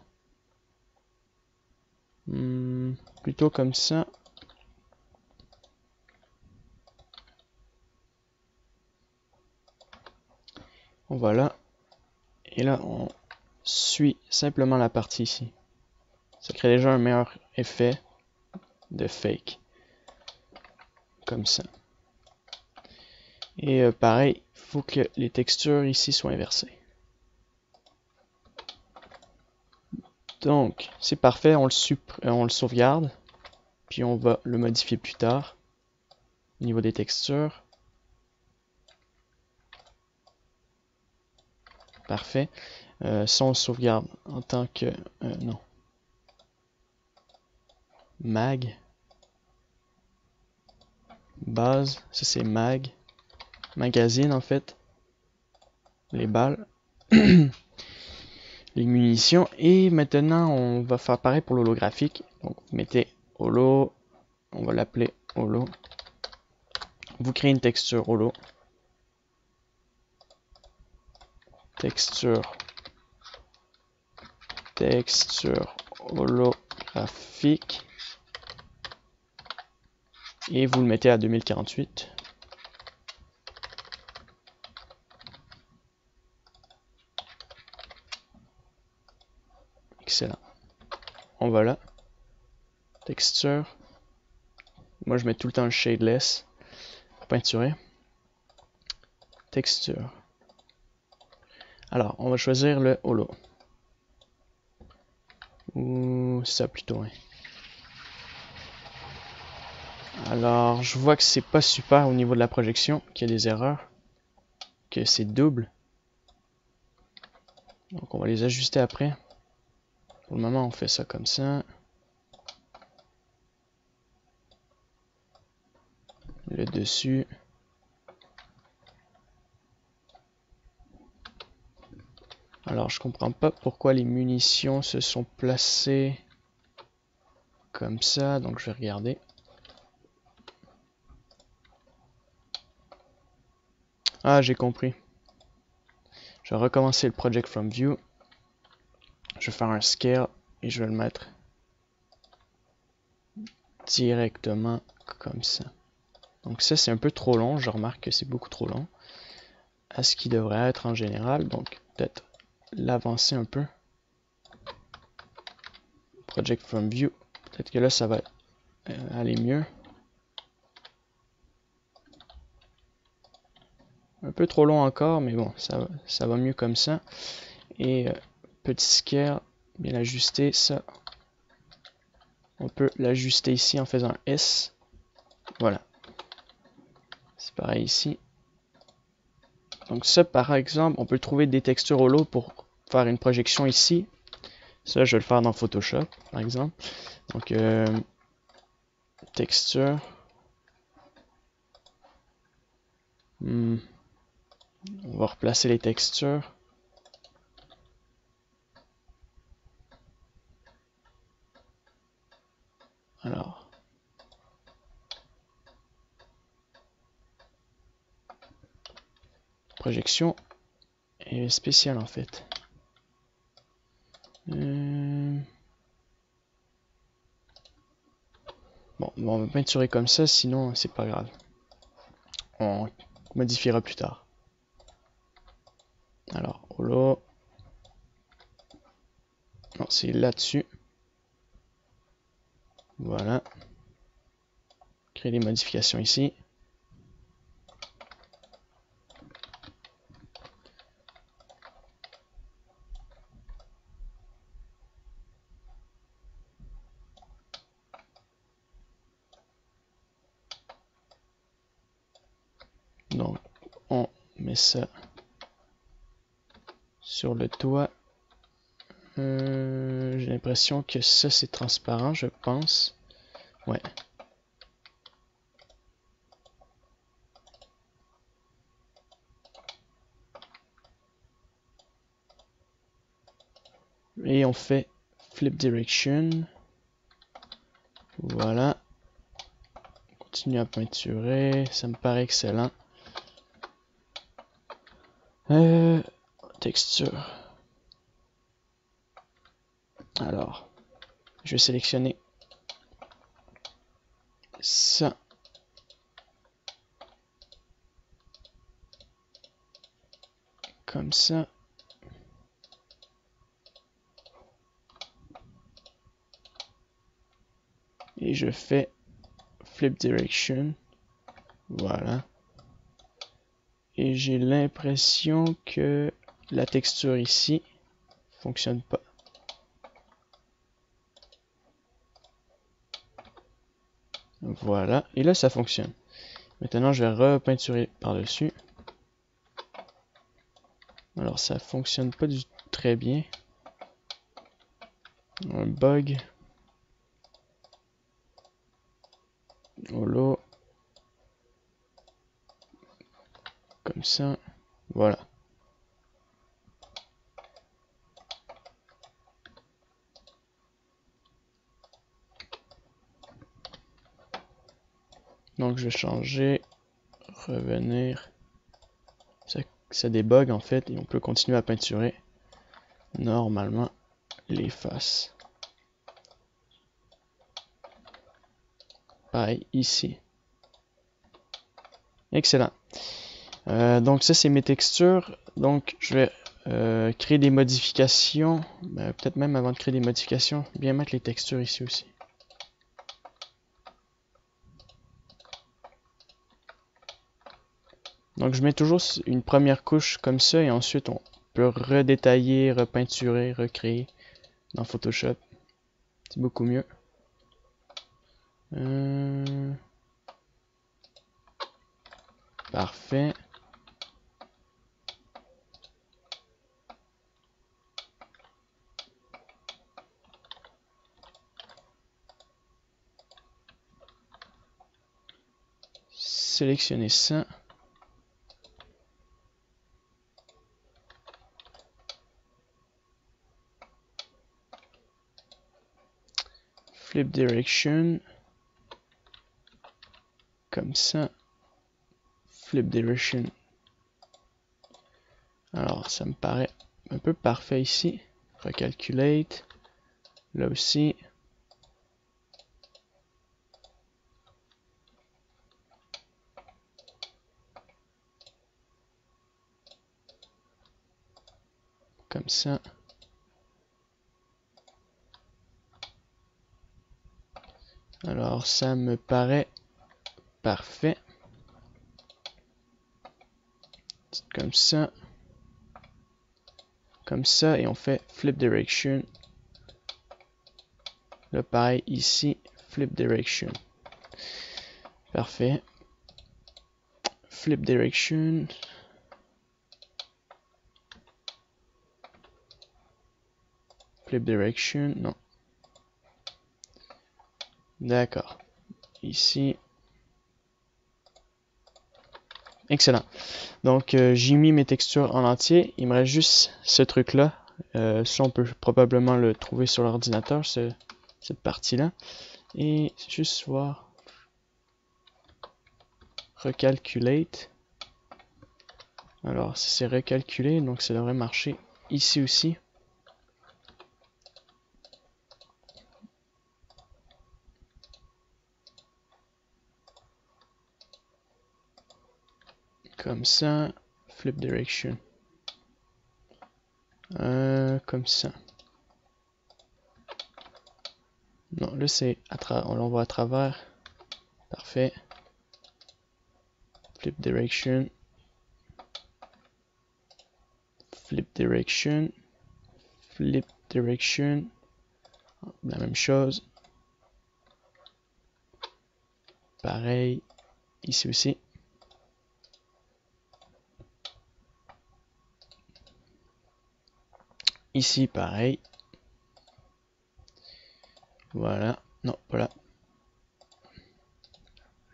Plutôt comme ça. Voilà. Et là, on suit simplement la partie ici. Ça crée déjà un meilleur effet de fake. Comme ça. Et pareil, il faut que les textures ici soient inversées. Donc, c'est parfait, on le sauvegarde. Puis on va le modifier plus tard. Au niveau des textures. Parfait. Ça, on le sauvegarde en tant que... non. Mag. Base. Ça, c'est mag. Magazine, en fait. Les balles. Les munitions. Et maintenant, on va faire pareil pour l'holographique. Donc, vous mettez holo. On va l'appeler holo. Vous créez une texture holo. Texture holographique. Et vous le mettez à 2048. Excellent. On va là. Texture. Moi, je mets tout le temps le shadeless pour peinturer. Texture. Alors, on va choisir le holo. Ou ça plutôt, hein. Alors, je vois que c'est pas super au niveau de la projection, qu'il y a des erreurs, que c'est double. Donc, on va les ajuster après. Pour le moment, on fait ça comme ça. Le dessus. Alors, je comprends pas pourquoi les munitions se sont placées comme ça, donc je vais regarder. Ah, j'ai compris. Je vais recommencer le Project from View. Je vais faire un scale et je vais le mettre directement comme ça. Donc ça, c'est un peu trop long. Je remarque que c'est beaucoup trop long à ce qui devrait être en général. Donc peut-être l'avancer un peu. Project from View. Peut-être que là, ça va aller mieux. Un peu trop long encore, mais bon, ça va mieux comme ça. Et petit scale, bien ajuster ça. On peut l'ajuster ici en faisant S. Voilà. C'est pareil ici. Donc ça, par exemple, on peut trouver des textures holo pour faire une projection ici. Ça, je vais le faire dans Photoshop, par exemple. Donc, texture. On va replacer les textures. Alors. Projection est spéciale en fait. Bon, on va peinturer comme ça, sinon c'est pas grave. On modifiera plus tard. Alors, holo. Non, c'est là-dessus. Voilà. Créer des modifications ici. Donc, on met ça sur le toit. J'ai l'impression que ça c'est transparent, je pense. Ouais. Et on fait flip direction. Voilà. Continue à peinturer. Ça me paraît excellent. Texture. Alors, je vais sélectionner ça. Comme ça. Et je fais flip direction. Voilà. Et j'ai l'impression que la texture ici fonctionne pas. Voilà. Et là, ça fonctionne. Maintenant, je vais repeinturer par-dessus. Alors, ça fonctionne pas du tout très bien. Un bug. Holo. Comme ça. Voilà. Donc, je vais changer. Revenir. Ça débug en fait. Et on peut continuer à peinturer. Normalement, les faces. Pareil, ici. Excellent. Donc ça c'est mes textures. Donc je vais créer des modifications. Peut-être même avant de créer des modifications, bien mettre les textures ici aussi. Donc je mets toujours une première couche comme ça et ensuite on peut redétailler, repeinturer, recréer dans Photoshop. C'est beaucoup mieux. Parfait. Sélectionnez ça. Flip direction. Comme ça. Flip direction. Alors, ça me paraît un peu parfait ici. Recalculate. Là aussi. Comme ça. Alors, ça me paraît parfait. Comme ça. Comme ça. Et on fait flip direction. Là, pareil, ici. Flip direction. Parfait. Flip direction. Flip direction. Non. D'accord. Ici. Excellent. Donc, j'ai mis mes textures en entier. Il me reste juste ce truc-là. Ça, on peut probablement le trouver sur l'ordinateur, cette partie-là. Et juste voir. Recalculate. Alors, c'est recalculé, donc ça devrait marcher ici aussi. Comme ça. Flip direction. Comme ça. Non, là c'est on l'envoie à travers. Parfait. Flip direction. Flip direction. Flip direction. La même chose. Pareil. Ici aussi. Ici, pareil. Voilà. Non, pas là.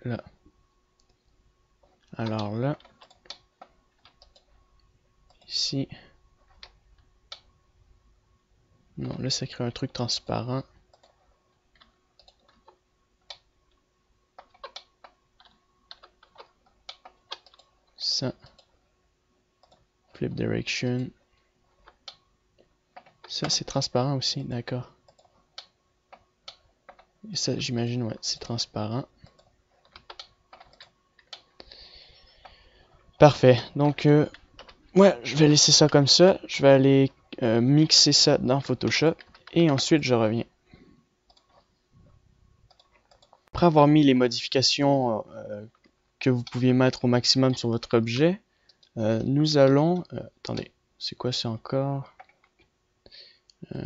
Là. Alors là. Ici. Non, là, ça crée un truc transparent. Ça. Flip direction. Ça, c'est transparent aussi, d'accord. Et ça, j'imagine, ouais, c'est transparent. Parfait. Donc, ouais, je vais laisser ça comme ça. Je vais aller mixer ça dans Photoshop. Et ensuite, je reviens. Après avoir mis les modifications que vous pouviez mettre au maximum sur votre objet, nous allons... attendez, c'est quoi ça encore?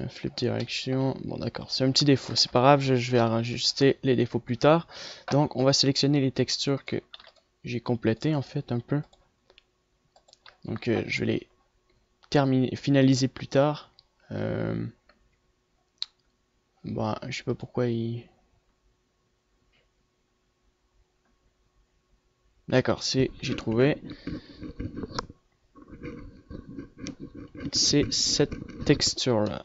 Flip direction. Bon, d'accord, c'est un petit défaut. C'est pas grave, je vais ajuster les défauts plus tard. Donc, on va sélectionner les textures que j'ai complétées, en fait, un peu. Donc, je vais les terminer, finaliser plus tard. Bon, je sais pas pourquoi il... D'accord, j'ai trouvé. C'est cette texture-là.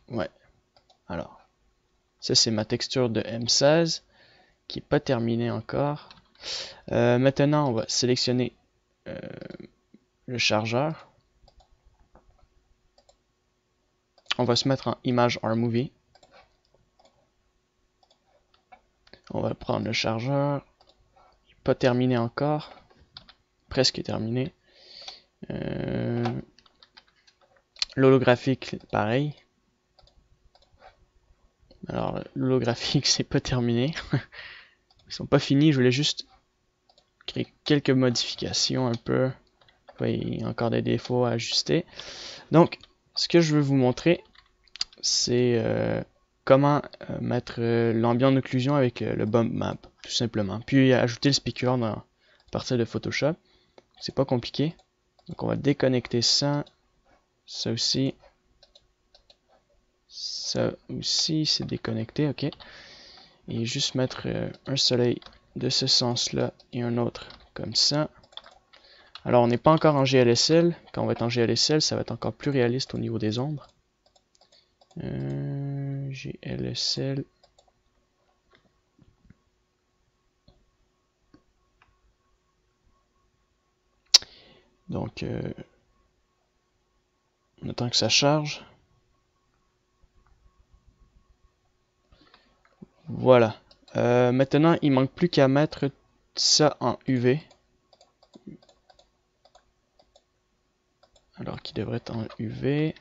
Ouais, alors. Ça, c'est ma texture de M16 qui n'est pas terminée encore. Maintenant, on va sélectionner le chargeur. On va se mettre en image RMovie. On va prendre le chargeur. Pas terminé encore. Presque terminé. L'holographique, pareil. Alors, l'holographique, c'est pas terminé. Ils sont pas finis. Je voulais juste créer quelques modifications un peu. Il y a encore des défauts à ajuster. Donc, ce que je veux vous montrer, c'est comment mettre l'ambient d'occlusion avec le bump map, tout simplement. Puis ajouter le speaker à partir de Photoshop. C'est pas compliqué. Donc on va déconnecter ça. Ça aussi. Ça aussi, c'est déconnecté, ok. Et juste mettre un soleil de ce sens-là et un autre comme ça. Alors on n'est pas encore en GLSL. Quand on va être en GLSL, ça va être encore plus réaliste au niveau des ombres. GLSL. Donc, on attend que ça charge. Voilà. Maintenant, il manque plus qu'à mettre ça en UV. Alors qu'il devrait être en UV.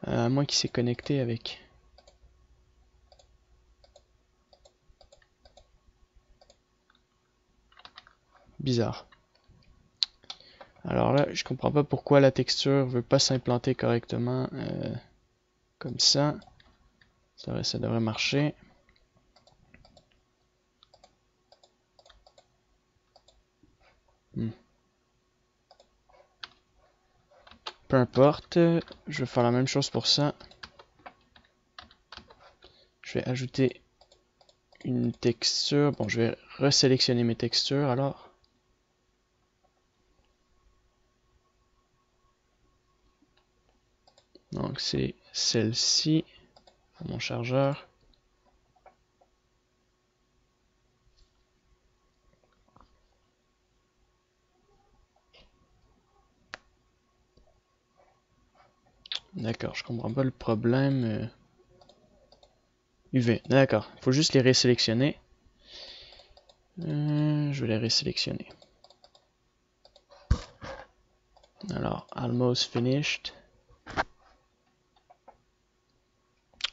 À moins qu'il s'est connecté avec. Bizarre. Alors là, je comprends pas pourquoi la texture veut pas s'implanter correctement comme ça. Ça devrait marcher. Peu importe, je vais faire la même chose pour ça. Je vais ajouter une texture. Bon, je vais resélectionner mes textures alors. Donc c'est celle-ci, mon chargeur. D'accord, je comprends pas le problème. UV, d'accord. Il faut juste les résélectionner. Je vais les résélectionner. Alors, almost finished.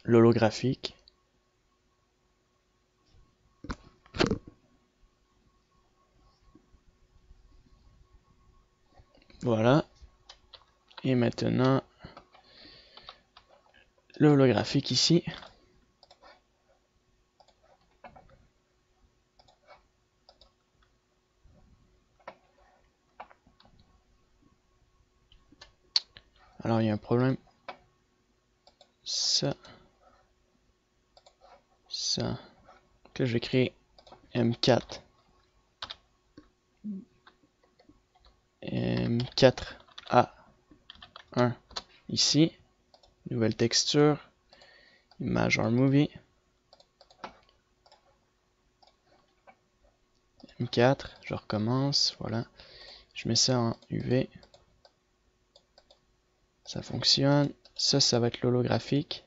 L'holographique. Voilà. Et maintenant, l'holographique ici. Alors, il y a un problème. ça. Ça. Donc là, je vais créer M4. M4A1 ici. Nouvelle texture. Image movie. M4. Je recommence. Voilà. Je mets ça en UV. Ça fonctionne. Ça va être l'holographique.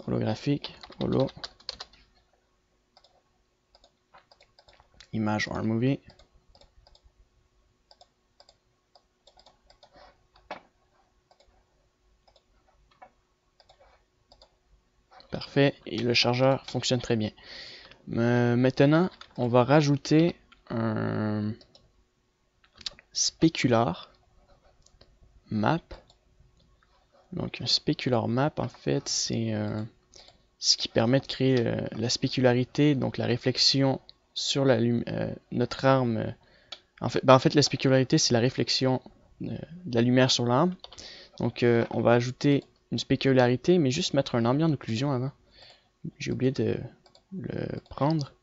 Holographique. Holo. Image movie. Parfait, et le chargeur fonctionne très bien. Maintenant, on va rajouter un specular map. Donc un specular map, en fait, c'est ce qui permet de créer la spécularité, donc la réflexion sur notre arme. En fait, la spécularité, c'est la réflexion de la lumière sur l'arme. Donc, on va ajouter une spécularité, mais juste mettre un ambient d'occlusion avant. J'ai oublié de le prendre.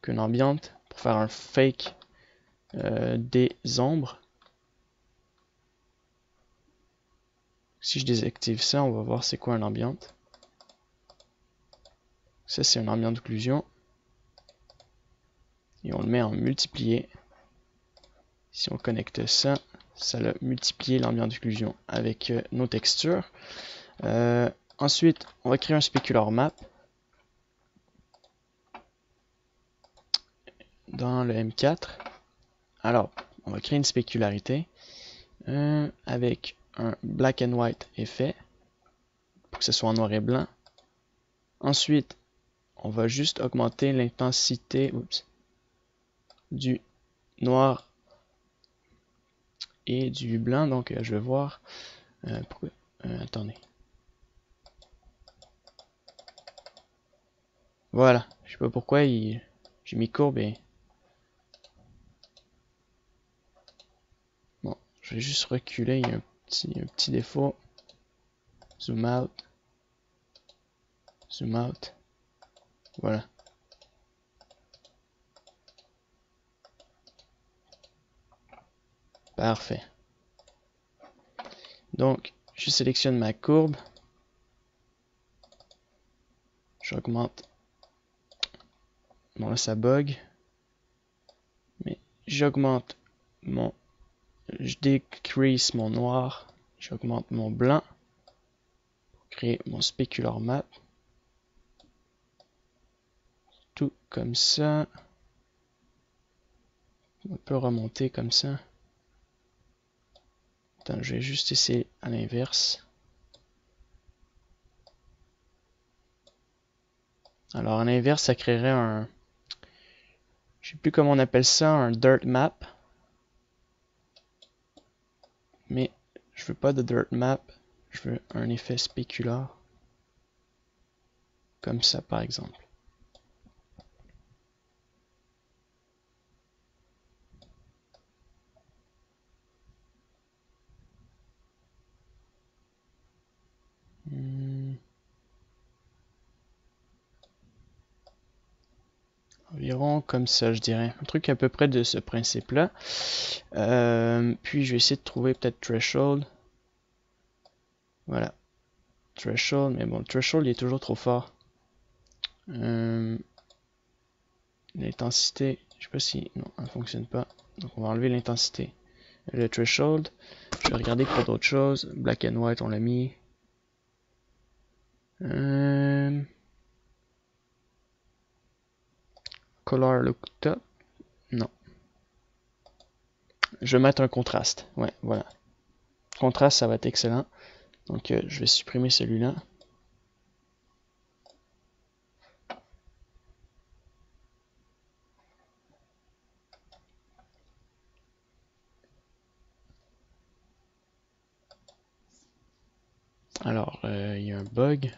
Qu'une ambiante pour faire un fake des ombres. Si je désactive ça, on va voir c'est quoi un ambiante. Ça, c'est un ambient d'occlusion. Et on le met en multiplié. Si on connecte ça, ça a multiplié l'ambient d'occlusion avec nos textures. Ensuite, on va créer un specular map. Dans le M4. Alors, on va créer une spécularité avec un black and white effet pour que ce soit en noir et blanc. Ensuite, on va juste augmenter l'intensité du noir et du blanc. Donc, je vais voir. Pourquoi attendez. Voilà. Je sais pas pourquoi j'ai mis courbe et. Bon, je vais juste reculer. Il y a un petit défaut. Zoom out. Zoom out. Voilà. Parfait. Donc, je sélectionne ma courbe. J'augmente. Bon, là, ça bug. Mais j'augmente mon. Je decrease mon noir. J'augmente mon blanc. Pour créer mon specular map. Tout comme ça. On peut remonter comme ça. Attends, je vais juste essayer à l'inverse. Alors, à l'inverse, ça créerait un. Je sais plus comment on appelle ça, un dirt map. Mais je veux pas de dirt map. Je veux un effet spécular. Comme ça, par exemple. Environ comme ça, je dirais. Un truc à peu près de ce principe-là. Puis je vais essayer de trouver peut-être threshold. Voilà. Threshold, mais bon, le threshold il est toujours trop fort. L'intensité, je sais pas si. Non, elle ne fonctionne pas. Donc on va enlever l'intensité. Le threshold, je vais regarder pour d'autres choses. Black and white, on l'a mis. Color lookup. Non. Je vais mettre un contraste. Ouais, voilà. Contraste, ça va être excellent. Donc, je vais supprimer celui-là. Alors, il y a un bug.